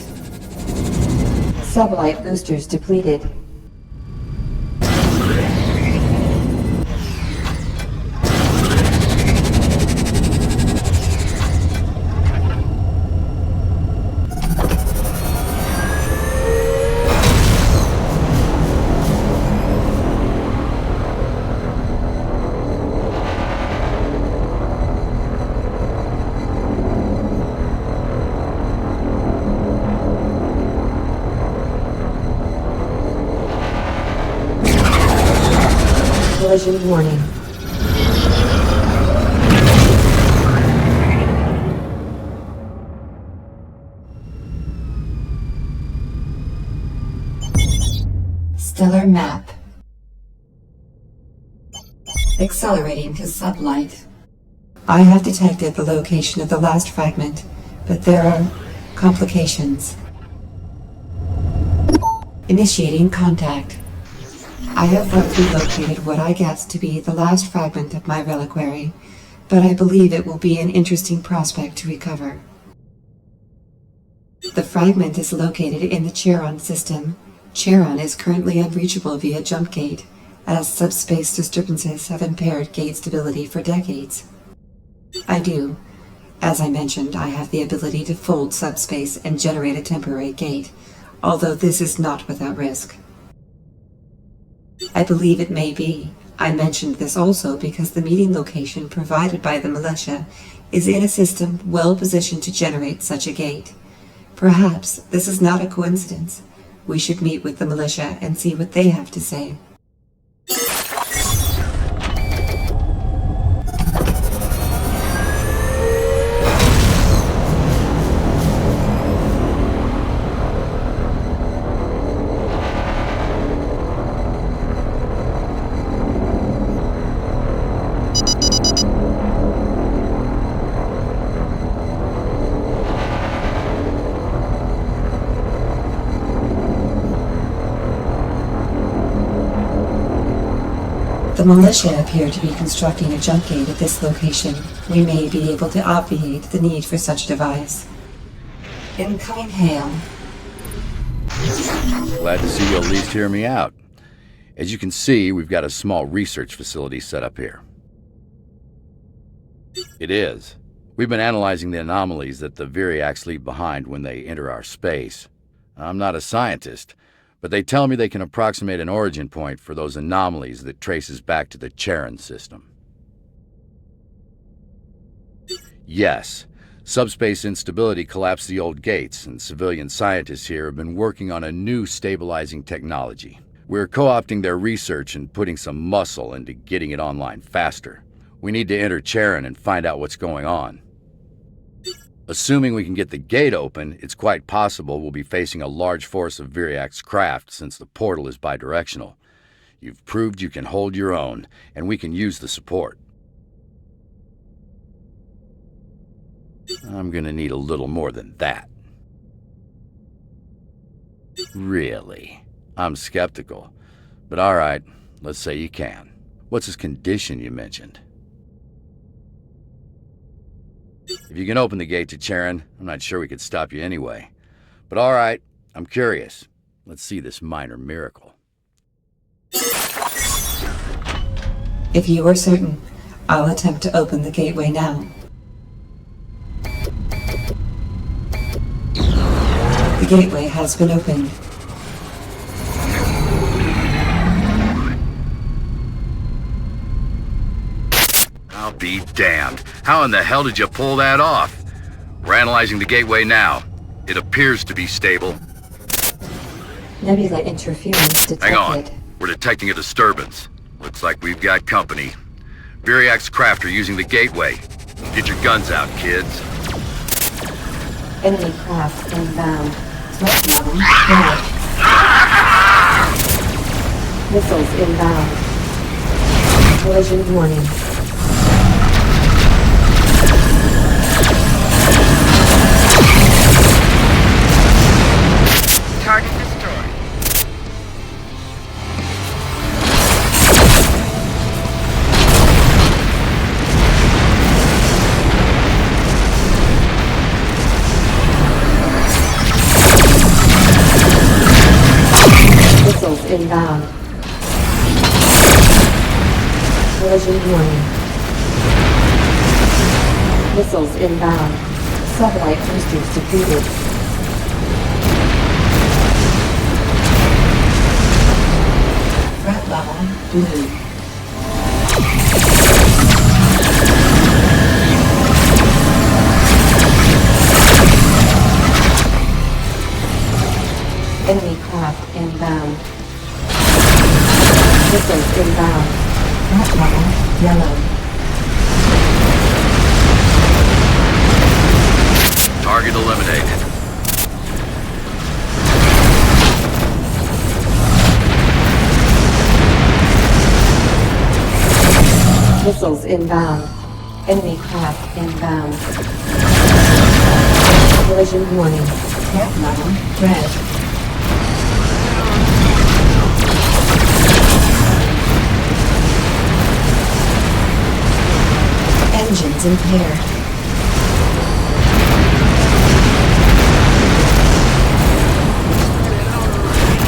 Sublight boosters depleted. Collision warning. Stellar map. Accelerating to sublight. I have detected the location of the last fragment, but there are complications. Initiating contact. I have roughly located what I guess to be the last fragment of my reliquary, but I believe it will be an interesting prospect to recover. The fragment is located in the Charon system. Charon is currently unreachable via jump gate, as subspace disturbances have impaired gate stability for decades. As I mentioned, I have the ability to fold subspace and generate a temporary gate, although this is not without risk. I believe it may be. I mentioned this also because the meeting location provided by the militia is in a system well positioned to generate such a gate. Perhaps this is not a coincidence. We should meet with the militia and see what they have to say. The militia appear to be constructing a jump gate at this location. We may be able to obviate the need for such a device. Incoming hail. Glad to see you at least hear me out. As you can see, we've got a small research facility set up here. It is. We've been analyzing the anomalies that the Viriacs leave behind when they enter our space. I'm not a scientist, but they tell me they can approximate an origin point for those anomalies that traces back to the Charon system. Yes, subspace instability collapsed the old gates, and civilian scientists here have been working on a new stabilizing technology. We're co-opting their research and putting some muscle into getting it online faster. We need to enter Charon and find out what's going on. Assuming we can get the gate open, it's quite possible we'll be facing a large force of Viriac's craft since the portal is bidirectional. You've proved you can hold your own, and we can use the support. I'm gonna need a little more than that. Really? I'm skeptical. But alright, let's say you can. What's his condition you mentioned? If you can open the gate to Charon, I'm not sure we could stop you anyway. But alright, I'm curious. Let's see this minor miracle. If you are certain, I'll attempt to open the gateway now. The gateway has been opened. I'll be damned. How in the hell did you pull that off? We're analyzing the gateway now. It appears to be stable. Nebula interference detected. Hang on. We're detecting a disturbance. Looks like we've got company. Viriac's craft are using the gateway. Get your guns out, kids. Enemy craft inbound. Threat level red. Missiles inbound. Collision warning. Target destroyed. Missiles inbound. Collision warning. Missiles inbound. Satellite boosters depleted. Threat level blue. Enemy craft inbound. Missiles inbound. Threat level yellow. Target eliminated. Missiles inbound. Enemy craft inbound. Collision warning. Threat level red. Engines impaired.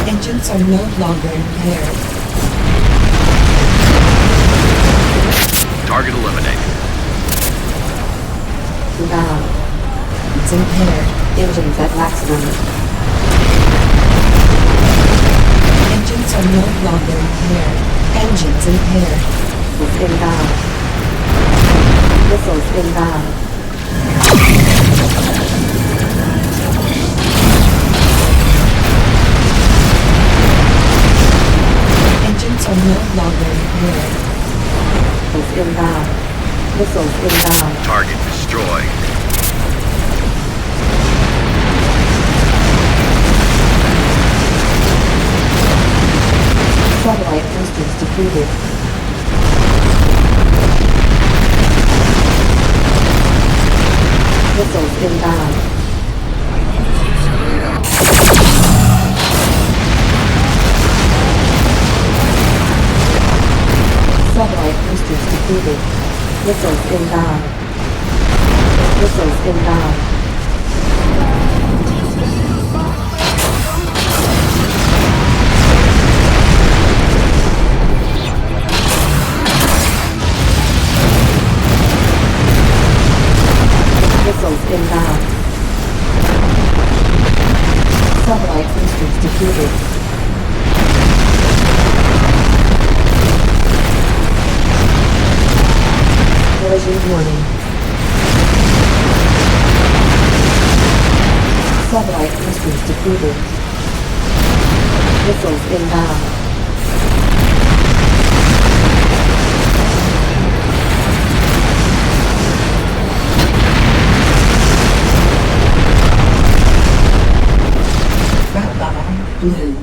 Engines are no longer impaired. Target eliminated. Inbound. It's impaired. Engines at maximum. Engines are no longer impaired. Engines impaired. It's inbound. Missiles inbound. Engines are no longer impaired. It's inbound. Missiles inbound. Target destroyed. Satellite boosters depleted. Missiles inbound. Satellite boosters depleted. Missiles inbound. Missiles inbound. Missiles inbound. Satellite boosters depleted. Collision warning. Satellite boosters depleted. Missiles inbound. Threat level blue.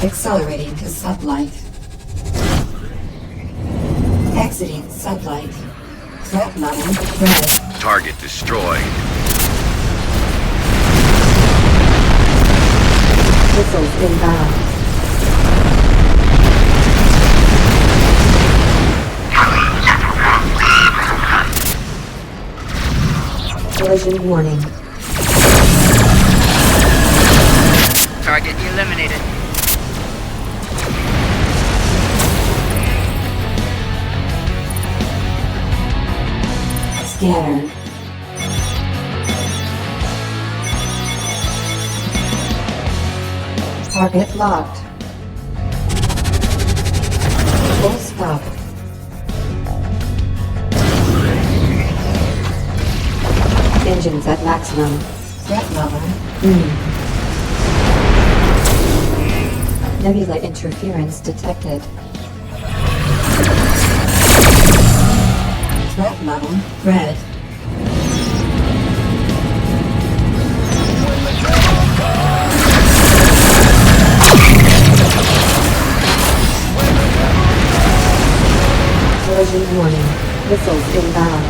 Accelerating to sublight. Exiting sublight. Threat level red. Target destroyed. Missiles inbound. Collision warning. Target eliminated. Scanner. Target locked. Full stop. Engines at maximum. Threat level green. Nebula interference detected. Threat level red. Collision warning. Missiles inbound.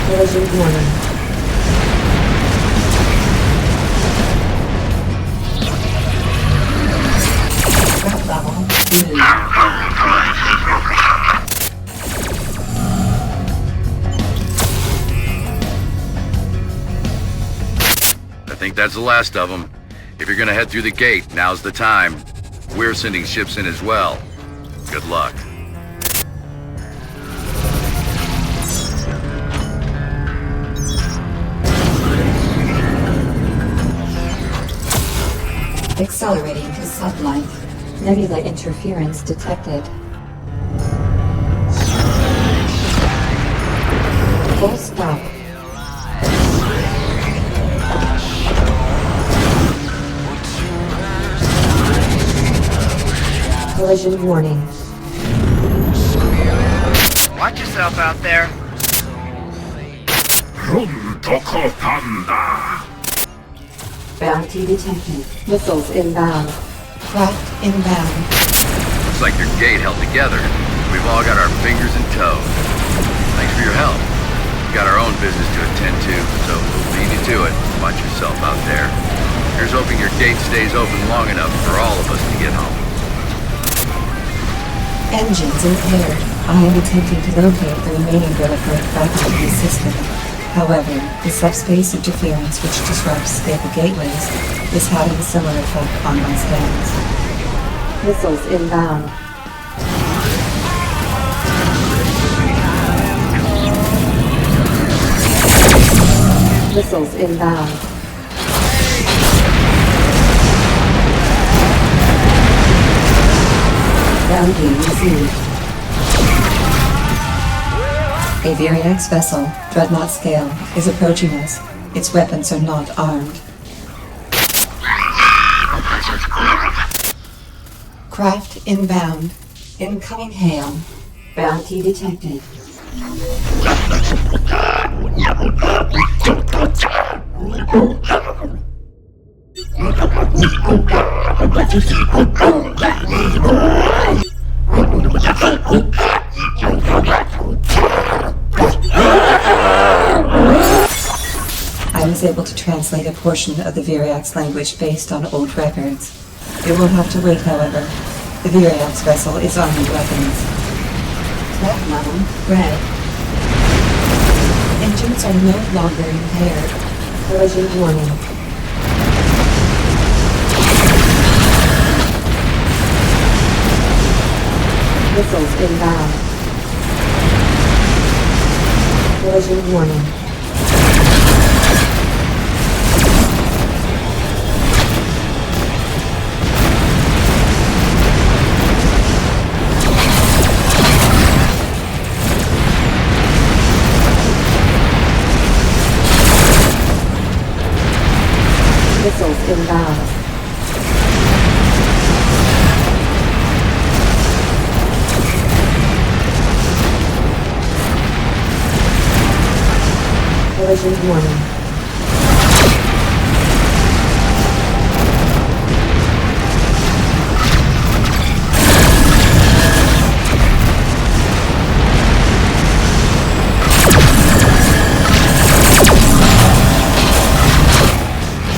Collision warning. Threat level blue. I think that's the last of them. If you're gonna head through the gate, now's the time. We're sending ships in as well. Good luck. Accelerating to sublight. Nebula interference detected. Full stop. Collision warning. Watch yourself out there. Runtoko Panda. Bounty detected. Missiles inbound. Craft inbound. Looks like your gate held together. We've all got our fingers and toes. Thanks for your help. We've got our own business to attend to, so we'll leave you to it. Watch yourself out there. Here's hoping your gate stays open long enough for all of us to get home. Engines impaired. I am attempting to locate the remaining vertebrate fragment of the system. However, the subspace interference which disrupts stable gateways is having a similar effect on my scans. Missiles inbound. Missiles inbound. Bounty received. A Viriax vessel, Dreadnought scale, is approaching us. Its weapons are not armed. Craft inbound. Incoming hail. Bounty detected. I was able to translate a portion of the Viriax language based on old records. It will have to wait, however. The Viriax vessel is armed with weapons. Threat level red. Engines are no longer impaired. Collision warning. Missiles inbound. Collision warning. Missiles inbound. Collision warning.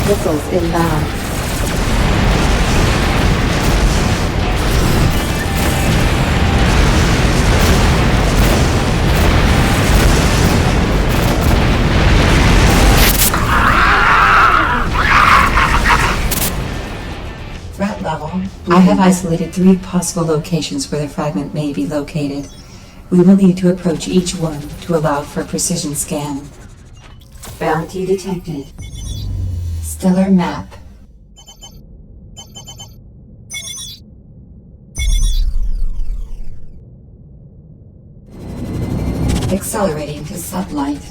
Missiles inbound. Threat level. I have isolated 3 possible locations where the fragment may be located. We will need to approach each one to allow for a precision scan. Bounty detected. Stellar map. Accelerating to sublight.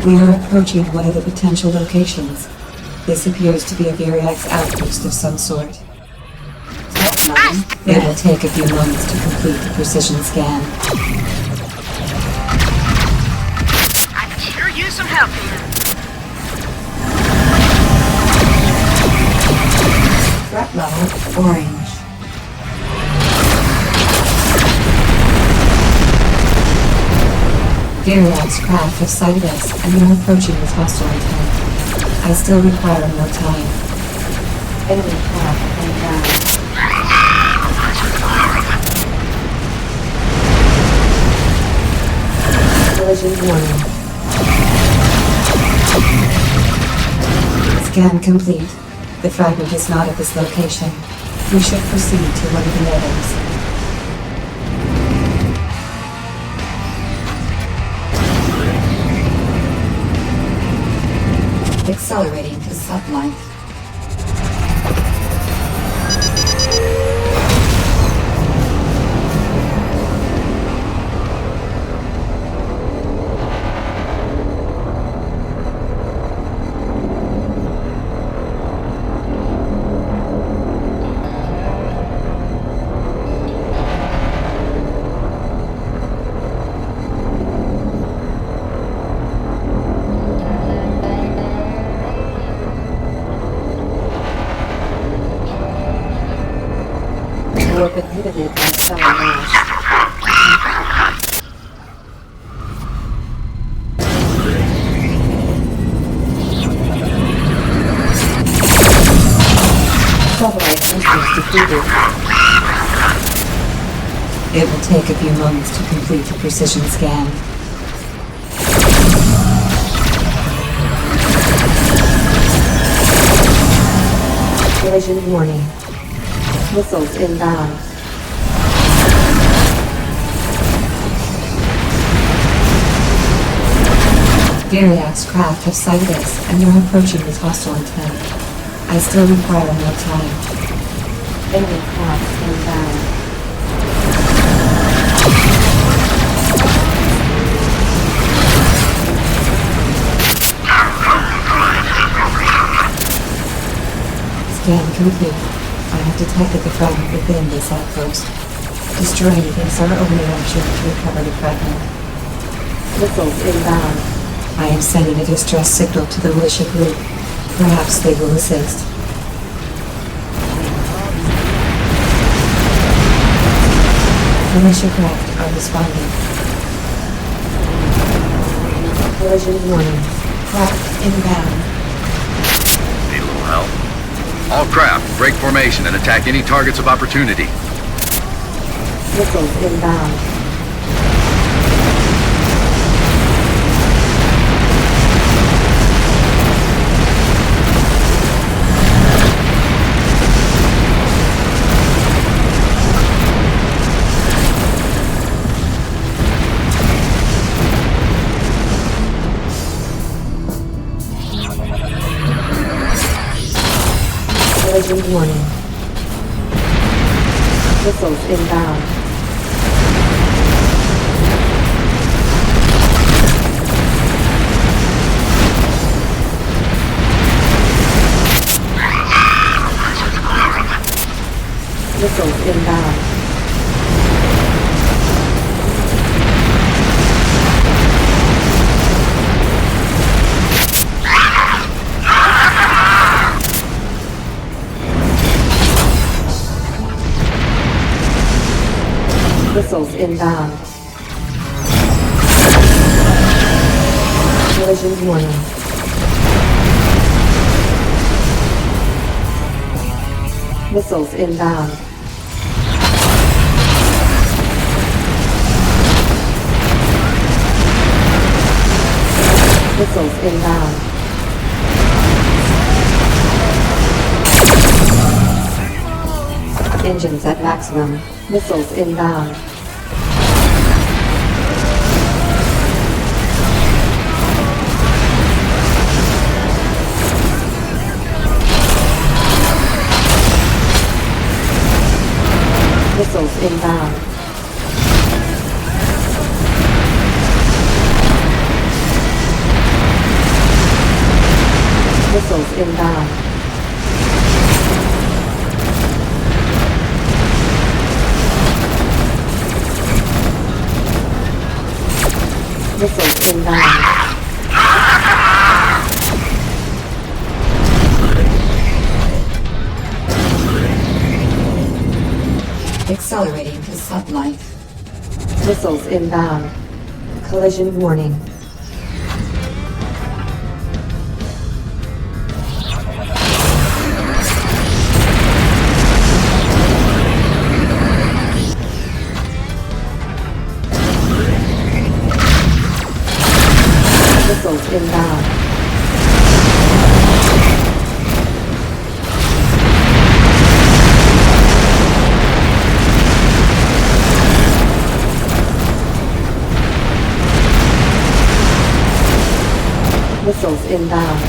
We are approaching one of the potential locations. This appears to be a Viriax outpost of some sort. It will take a few moments to complete the precision scan. I could sure use some help here. Threat level orange. Viriax craft have sighted us and are approaching with hostile intent. I still require more time. Enemy craft inbound. Collision warning. Scan complete. The fragment is not at this location. We should proceed to one of the others. Accelerating to sublight. Warp inhibited by stellar mass. Satellite instance defeated. It will take a few moments to complete the precision scan. Collision warning. Missiles inbound. Viriax craft have sighted us and are approaching with hostile intent. I still require more time. Enemy craft inbound. Scan complete. I have detected the fragment within this outpost. Destroying it is our only option to recover the fragment. Missiles inbound. I am sending a distress signal to the militia group. Perhaps they will assist. Militia craft are responding. Collision warning. Craft inbound. Need a little help? All craft, break formation and attack any targets of opportunity. Missiles inbound. Collision warning. Missiles inbound. Missiles inbound. Missiles inbound. Collision warning. Missiles inbound. Missiles inbound. Engines at maximum. Missiles inbound. Missiles inbound. Missiles inbound. Missiles inbound. Accelerating to sublight. Missiles inbound. Collision warning. Missiles inbound. Missiles inbound.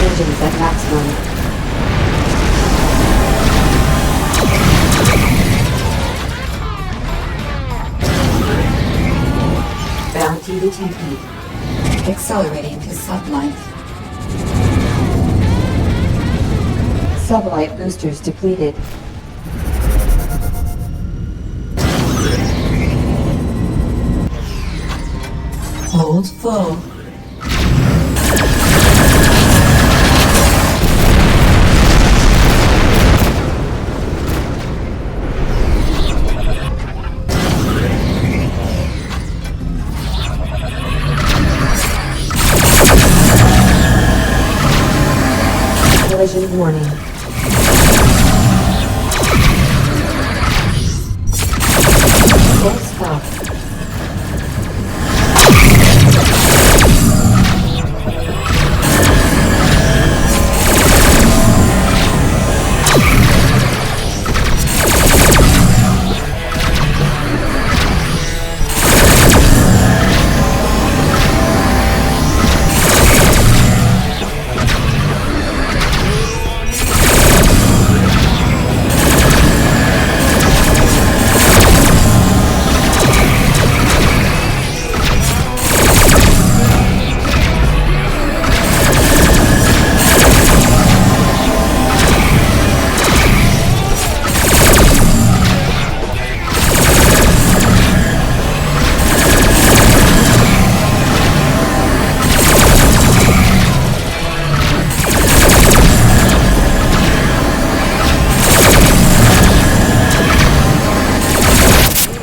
Engines at maximum. Bounty detected. Accelerating to sublight. Sublight boosters depleted. Hold full. Collision warning. Full stop.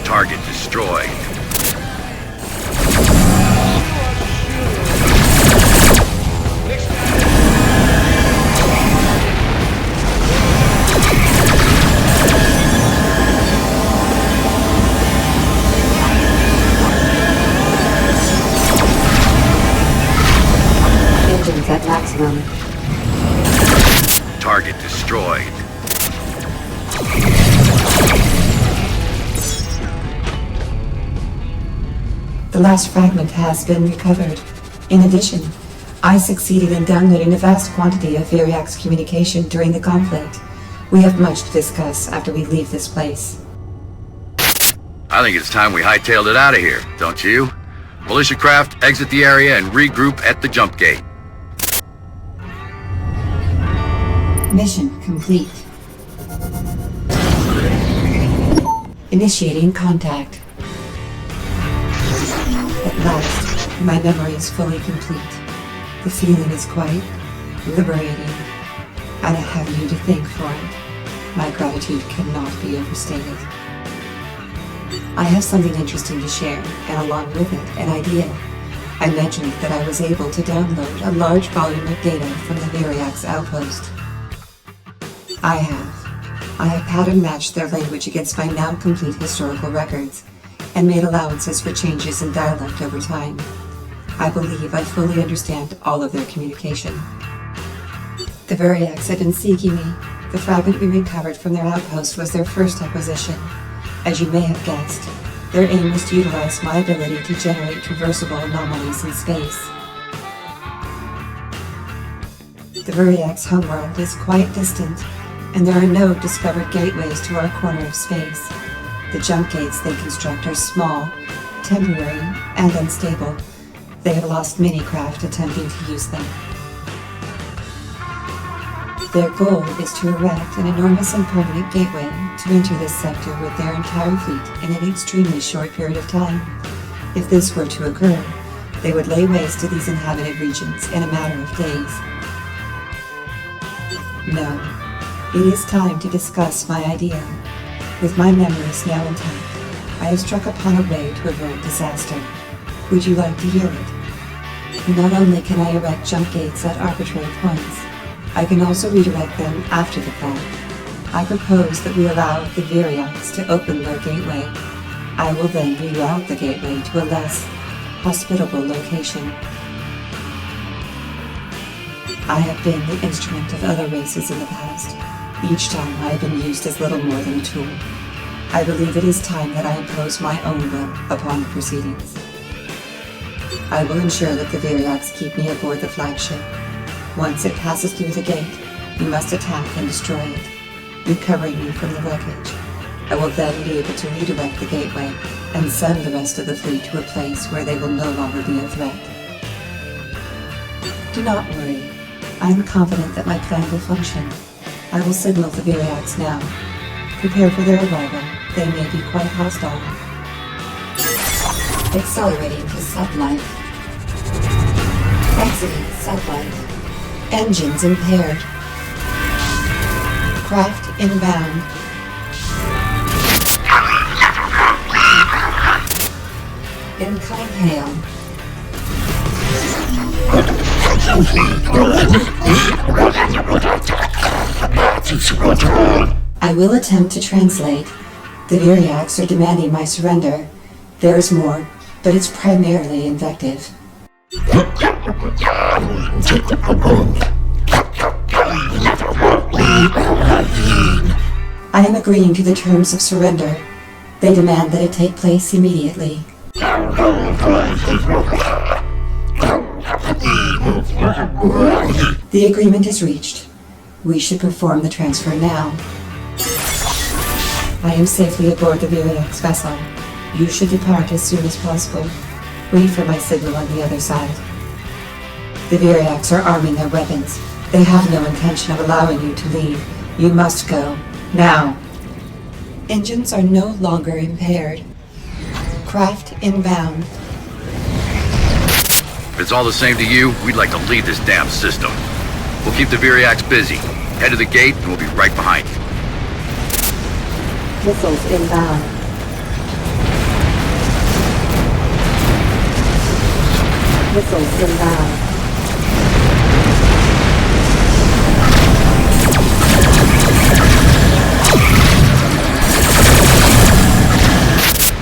Target destroyed. Engines at maximum. Target destroyed. The last fragment has been recovered. In addition, I succeeded in downloading a vast quantity of Viriac's communication during the conflict. We have much to discuss after we leave this place. I think it's time we hightailed it out of here, don't you? Militia craft, exit the area and regroup at the jump gate. Mission complete. Initiating contact. At last, my memory is fully complete. The feeling is quite liberating, and I have you to thank for it. My gratitude cannot be overstated. I have something interesting to share, and along with it, an idea. I mentioned that I was able to download a large volume of data from the Viriac's outpost. I have. I have pattern matched their language against my now complete historical records, and made allowances for changes in dialect over time. I believe I fully understand all of their communication. The Variax had been seeking me. The fragment we recovered from their outpost was their first acquisition. As you may have guessed, their aim was to utilize my ability to generate traversable anomalies in space. The Variax homeworld is quite distant, and there are no discovered gateways to our corner of space. The jump gates they construct are small, temporary, and unstable. They have lost many craft attempting to use them. Their goal is to erect an enormous and permanent gateway to enter this sector with their entire fleet in an extremely short period of time. If this were to occur, they would lay waste to these inhabited regions in a matter of days. No, it is time to discuss my idea. With my memories now intact, I have struck upon a way to avert disaster. Would you like to hear it? Not only can I erect jump gates at arbitrary points, I can also redirect them after the fact. I propose that we allow the Variax to open their gateway. I will then reroute the gateway to a less hospitable location. I have been the instrument of other races in the past. Each time I have been used as little more than a tool. I believe it is time that I impose my own will upon the proceedings. I will ensure that the Variax keep me aboard the flagship. Once it passes through the gate, you must attack and destroy it, recovering me from the wreckage. I will then be able to redirect the gateway and send the rest of the fleet to a place where they will no longer be a threat. Do not worry. I am confident that my plan will function. I will signal the Variax now. Prepare for their arrival. They may be quite hostile. Accelerating to sublight. Exiting sublight. Engines impaired. Craft inbound. Incoming hail. I will attempt to translate. The Variax are demanding my surrender. There is more, but it's primarily invective. I am agreeing to the terms of surrender. They demand that it take place immediately. The agreement is reached. We should perform the transfer now. I am safely aboard the Variax vessel. You should depart as soon as possible. Wait for my signal on the other side. The Variax are arming their weapons. They have no intention of allowing you to leave. You must go. Now. Engines are no longer impaired. Craft inbound. If it's all the same to you, we'd like to leave this damn system. We'll keep the Variax busy. Head to the gate and we'll be right behind you. Missiles inbound. Missiles inbound.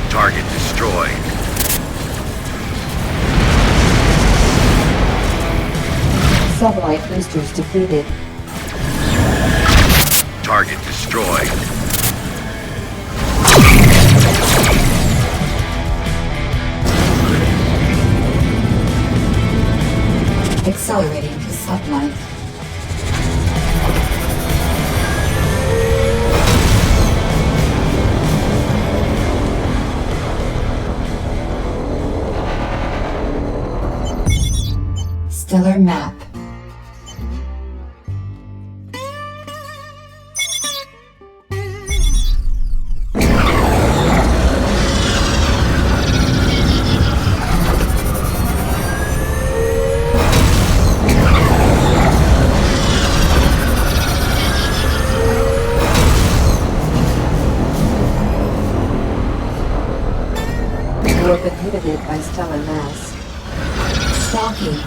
Target destroyed. Sublight boosters depleted. Target destroyed. Accelerating to sublight. Stellar map. Warp inhibited by stellar mass. Stalking.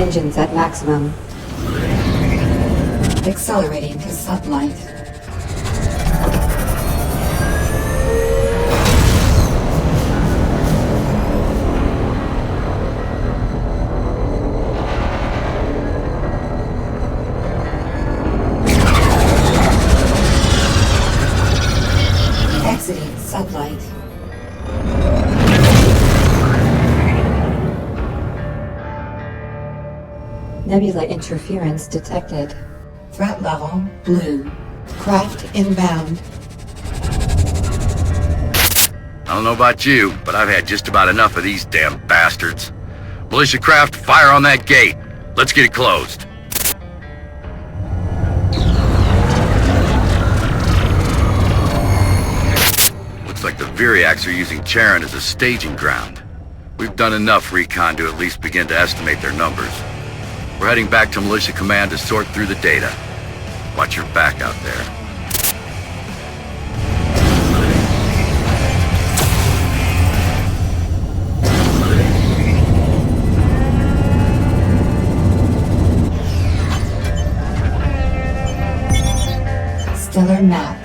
Engines at maximum. Accelerating to sublight. Exiting sublight. Nebula interference detected. Threat level blue. Craft inbound. I don't know about you, but I've had just about enough of these damn bastards. Militia craft, fire on that gate. Let's get it closed. Looks like the Viriacs are using Charon as a staging ground. We've done enough recon to at least begin to estimate their numbers. We're heading back to Militia Command to sort through the data. Watch your back out there. Stellar map.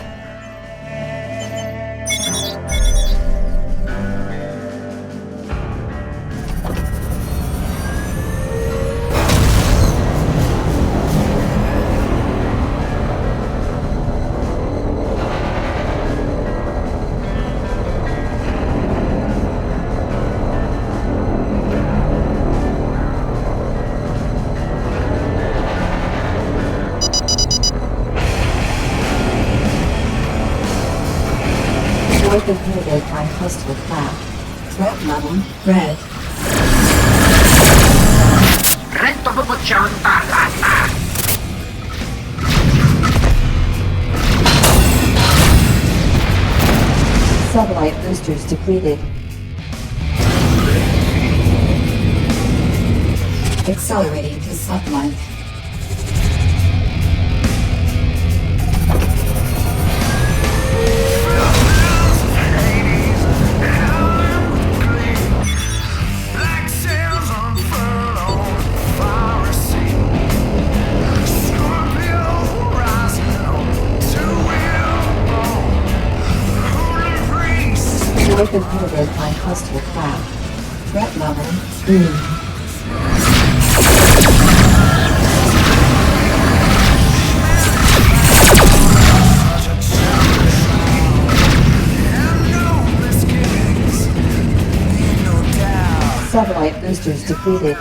Inhibited by hostile craft. Threat level red. Retto buboccion parlata. Sublight boosters depleted. Accelerating to sublight. North inhibited by hostile craft. Threat level green. Satellite boosters depleted.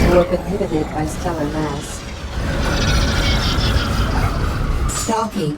Warp inhibited by stellar mass. Stalking.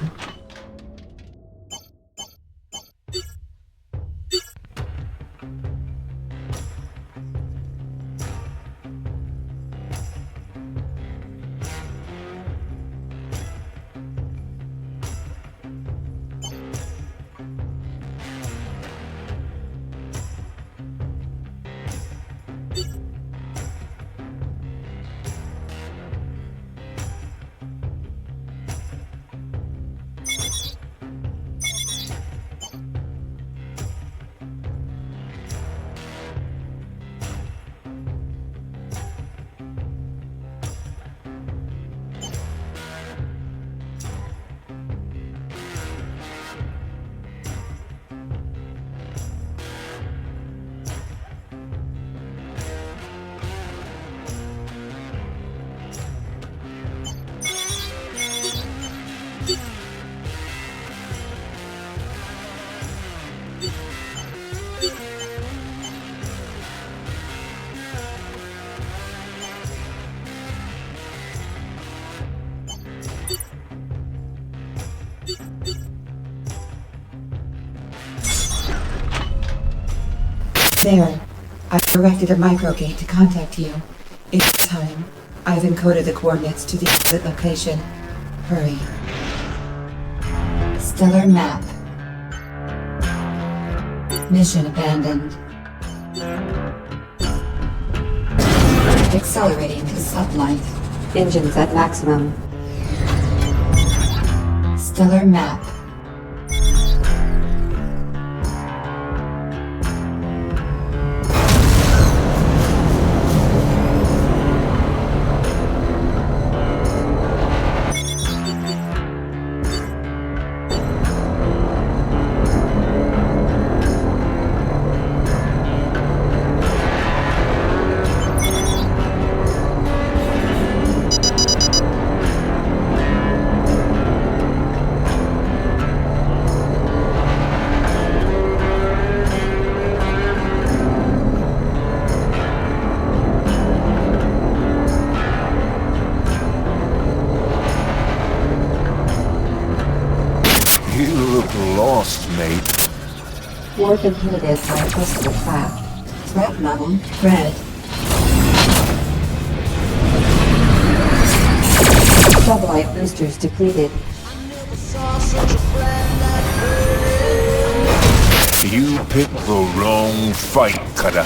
There. I've directed a microgate to contact you. It's time. I've encoded the coordinates to the exit location. Hurry. Stellar map. Mission abandoned. Accelerating to sublight. Engines at maximum. Stellar map. You look lost, mate. Warp inhibited by possible craft. Threat level red. Sublight boosters depleted. You picked the wrong fight, Cutter.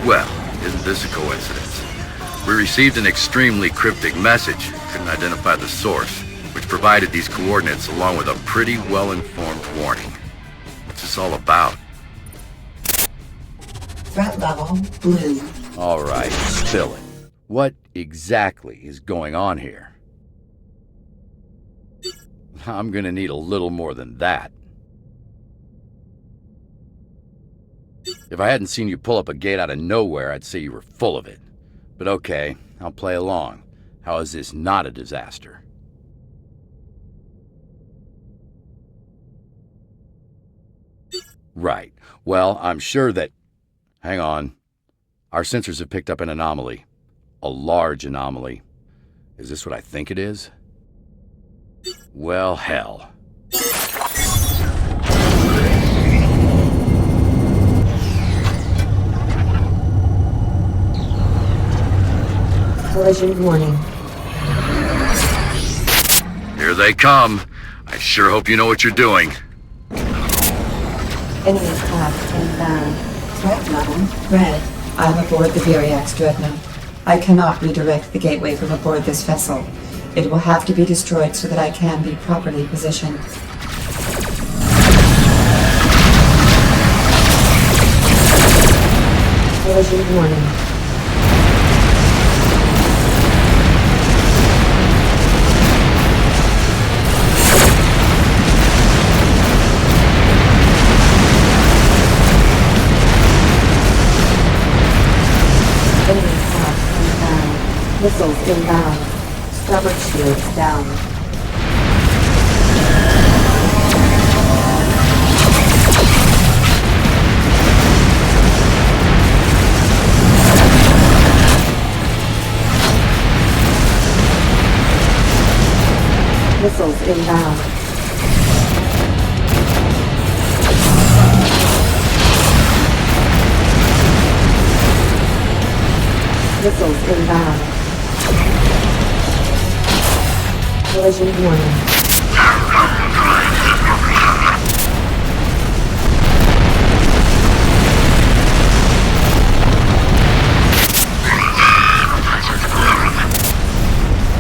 Well, isn't this a coincidence? We received an extremely cryptic message, couldn't identify the source, which provided these coordinates along with a pretty well-informed warning. What's this all about? Threat level blue. All right, spill it. What exactly is going on here? I'm gonna need a little more than that. If I hadn't seen you pull up a gate out of nowhere, I'd say you were full of it. But okay, I'll play along. How is this not a disaster? Right. Well, I'm sure that... Hang on. Our sensors have picked up an anomaly. A large anomaly. Is this what I think it is? Well, hell. Collision warning. Here they come. I sure hope you know what you're doing. Enemy craft inbound. Threat level red. I'm aboard the Viriax Dreadnought. I cannot redirect the gateway from aboard this vessel. It will have to be destroyed so that I can be properly positioned. Collision warning. Enemy craft inbound. Missiles inbound. Starboard shields down. Missiles inbound. Missiles inbound. Collision warning.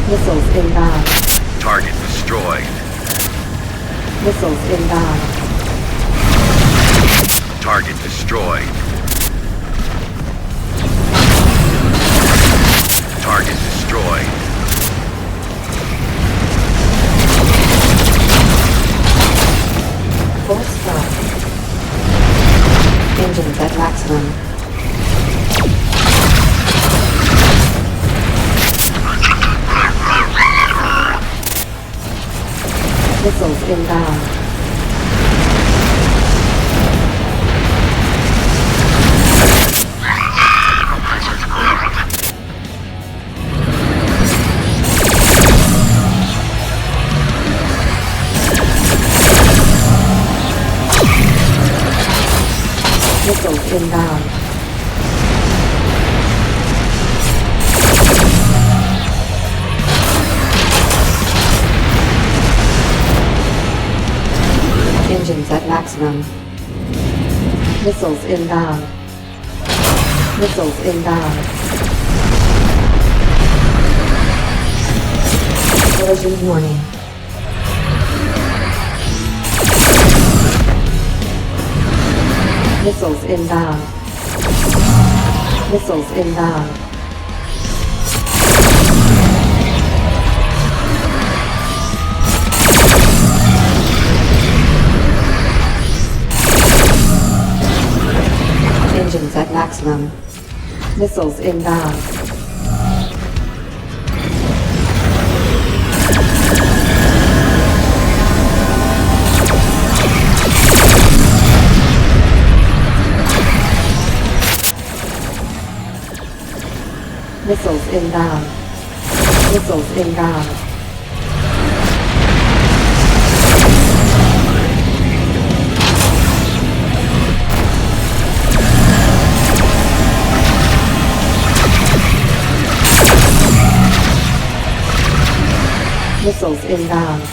Missiles inbound. Target destroyed. Missiles inbound. Target destroyed. Target destroyed. Full stop. Engines at maximum. Missiles inbound. inbound. Engines at maximum. Missiles inbound. Missiles inbound. Collision warning. Missiles inbound. Missiles inbound. Engines at maximum. Missiles inbound. Missiles inbound. Missiles inbound. Missiles inbound.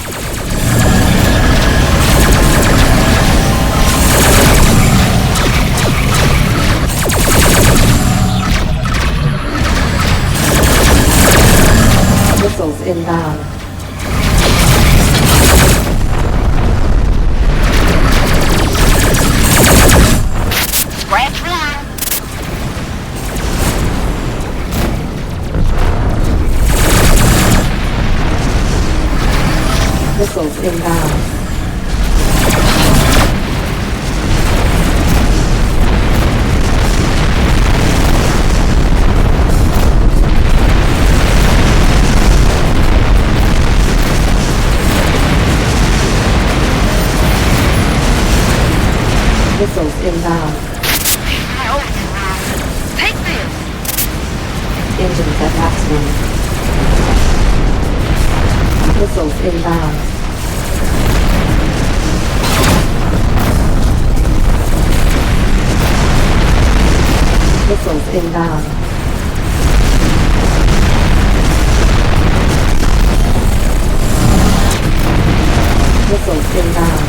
Missiles inbound. Scratch one. Missiles inbound. Missiles inbound. Take this. Engines at maximum. Missiles inbound. Missiles inbound. Missiles inbound.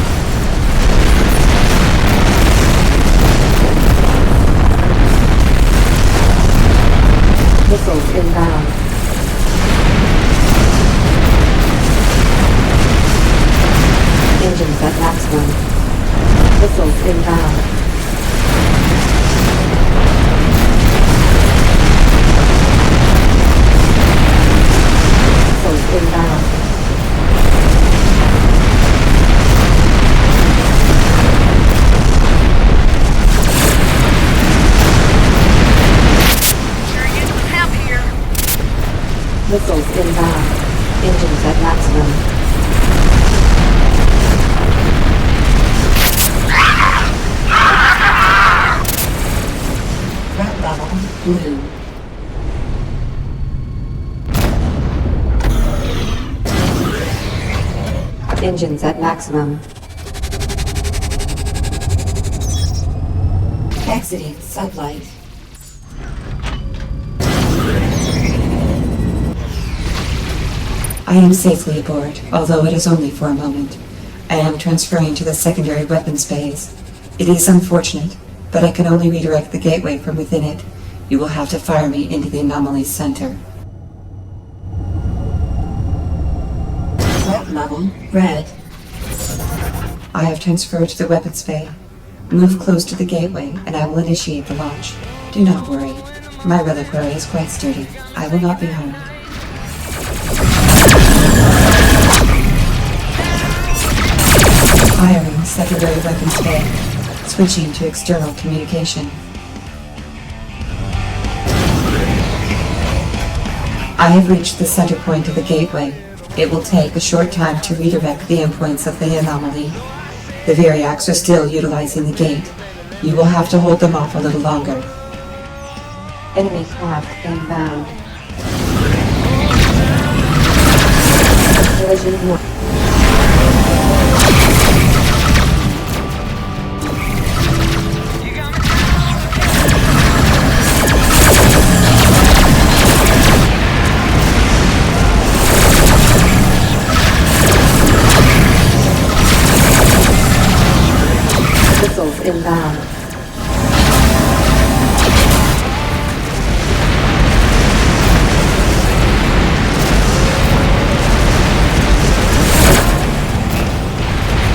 Missiles inbound. Engines at maximum. Missiles inbound. Missiles inbound. Sure get some help here. Missiles inbound. Engines at maximum. Threat level blue. Engines at maximum. Exiting sublight. I am safely aboard, although it is only for a moment. I am transferring to the secondary weapons base. It is unfortunate, but I can only redirect the gateway from within it. You will have to fire me into the anomaly's center. Threat level red. I have transferred to the weapons bay. Move close to the gateway, and I will initiate the launch. Do not worry. My reliquary is quite sturdy. I will not be harmed. Firing secondary weapons bay. Switching to external communication. I have reached the center point of the gateway. It will take a short time to redirect the endpoints of the anomaly. The Variacs are still utilizing the gate. You will have to hold them off a little longer. Enemy craft inbound. Collision warning.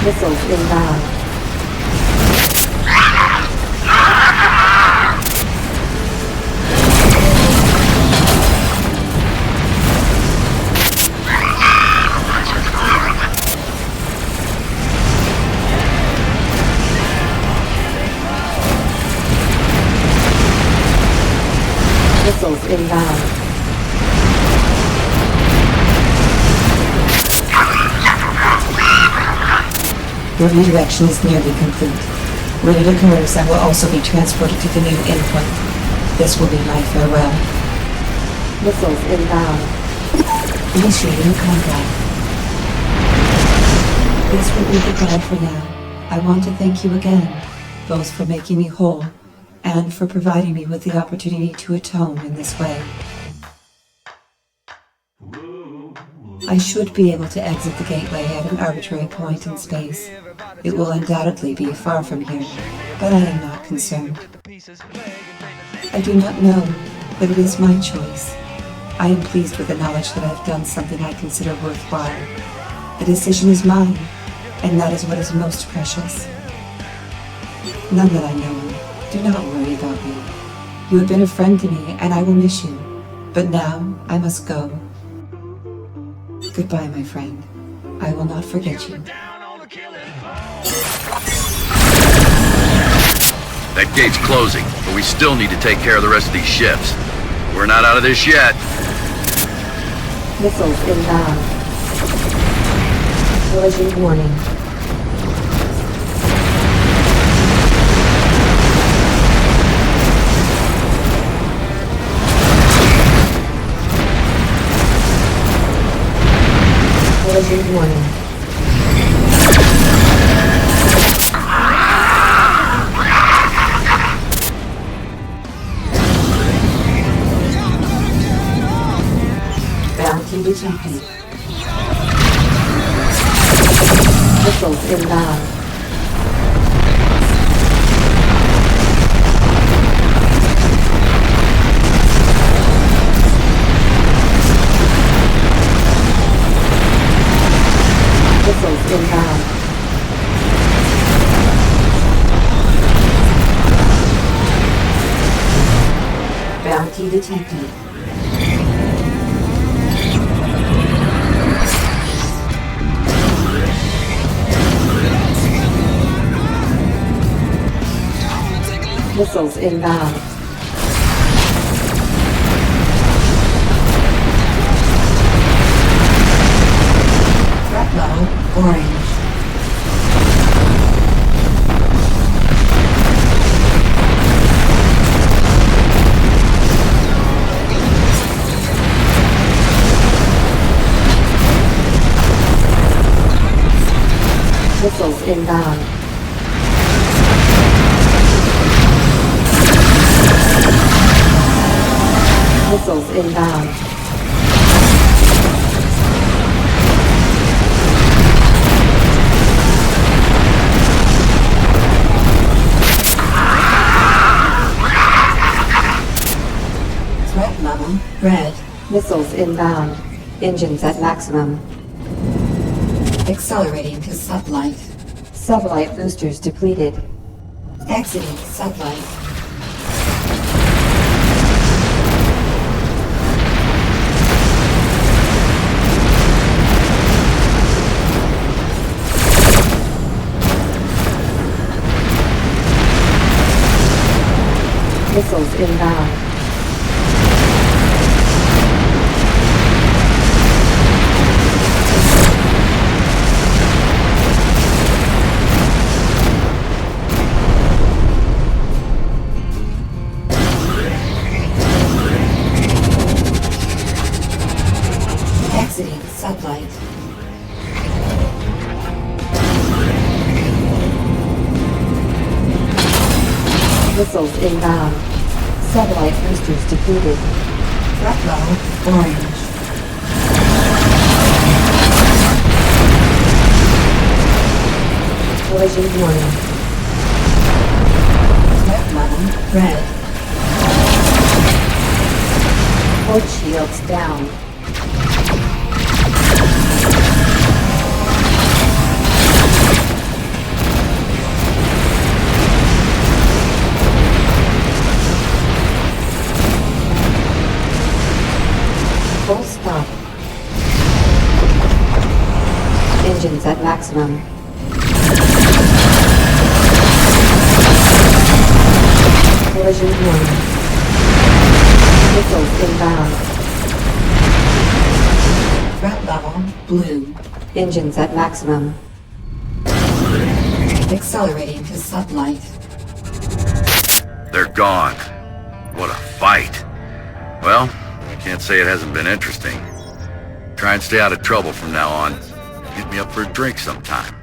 Missiles inbound. Missiles inbound. Your redirection is nearly complete. When it occurs, I will also be transported to the new endpoint. This will be my farewell. Missiles inbound. Initiating combat. This will be goodbye for now. I want to thank you again, both for making me whole, and for providing me with the opportunity to atone in this way. I should be able to exit the gateway at an arbitrary point in space. It will undoubtedly be far from here, but I am not concerned. I do not know, but it is my choice. I am pleased with the knowledge that I've done something I consider worthwhile. The decision is mine, and that is what is most precious. None that I know of. Do not worry about me. You have been a friend to me, and I will miss you. But now, I must go. Goodbye, my friend. I will not forget you. That gate's closing, but we still need to take care of the rest of these ships. We're not out of this yet. Missiles inbound. Collision warning. Collision warning. Bounty detected. Missiles inbound. Missiles inbound. Bounty detected. Missiles inbound. Threat level, orange. Missiles inbound. Missiles inbound. Threat level, red. Missiles inbound. Engines at maximum. Accelerating to sublight. Sublight boosters depleted. Exiting sublight. Missiles inbound. Exiting sublight. Missiles inbound. Satellite boosters depleted. Threat level, orange. Collision warning. Threat level, red. Port shields down. maximum. Collision warning. Missiles inbound. Threat level blue. Engines at maximum. Accelerating to sublight. They're gone. What a fight. Well, I can't say it hasn't been interesting. Try and stay out of trouble from now on. Hit me up for a drink sometime.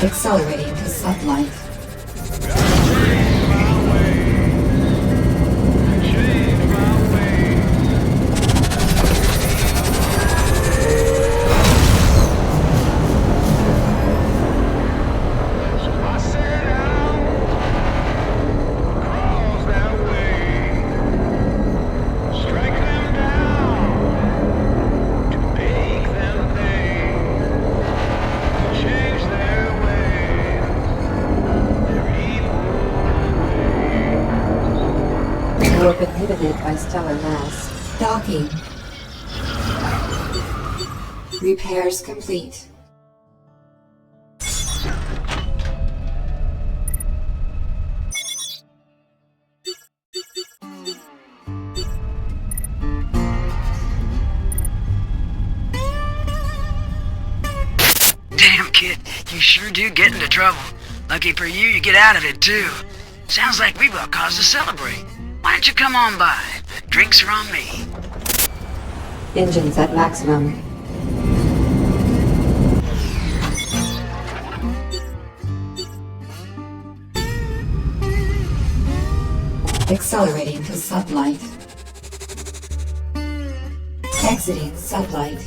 Accelerating to sublight. Warp inhibited by stellar mass. Docking. Repairs complete. Damn, kid, you sure do get into trouble. Lucky for you, you get out of it, too. Sounds like we've got cause to celebrate. Why don't you come on by? Drinks are on me. Engines at maximum. Accelerating to sublight. Exiting sublight.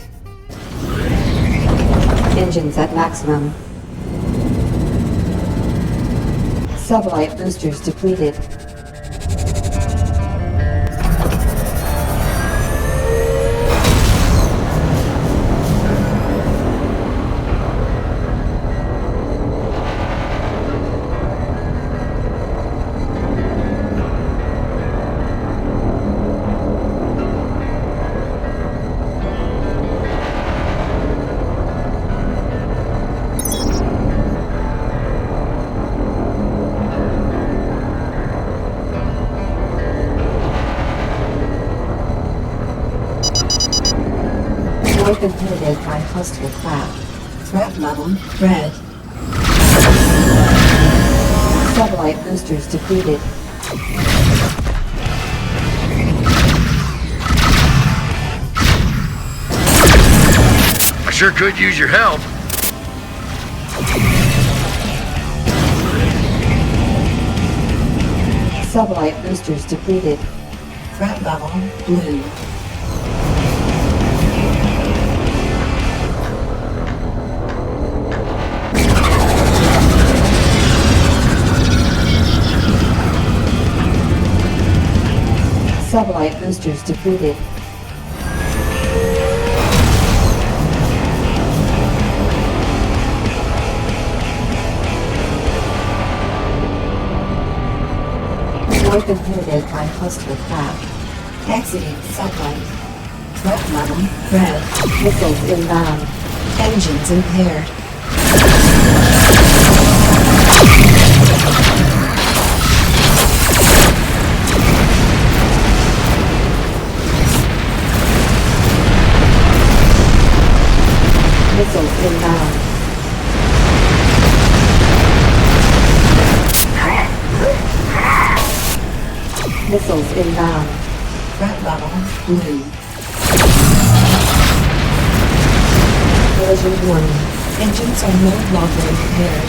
Engines at maximum. Sublight boosters depleted. Warp inhibited by hostile craft. Threat level red. Sublight boosters depleted. I sure could use your help. Sublight boosters depleted. Threat level blue. Sublight boosters depleted. Warp inhibited by hostile craft. Exiting sublight. Threat level red. Missiles inbound. Engines impaired. Missiles inbound. Missiles inbound. Threat level blue. Collision warning. Engines are no longer impaired.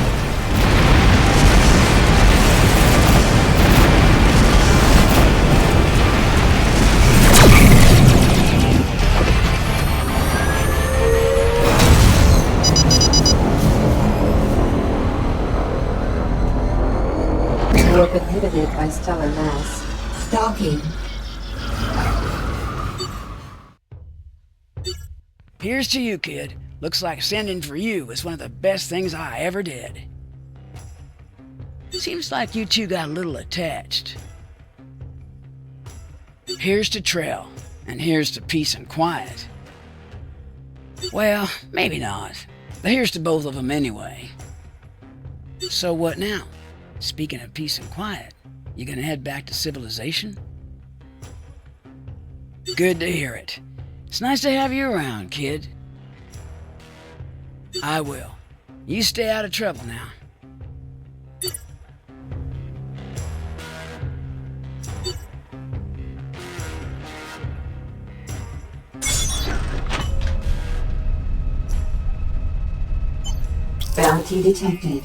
Warp inhibited by stellar mass. Docking. Here's to you, kid. Looks like sending for you was one of the best things I ever did. Seems like you two got a little attached. Here's to trail, and here's to peace and quiet. Well, maybe not. But here's to both of them anyway. So what now? Speaking of peace and quiet, you gonna head back to civilization? Good to hear it. It's nice to have you around, kid. I will. You stay out of trouble now. Bounty detected.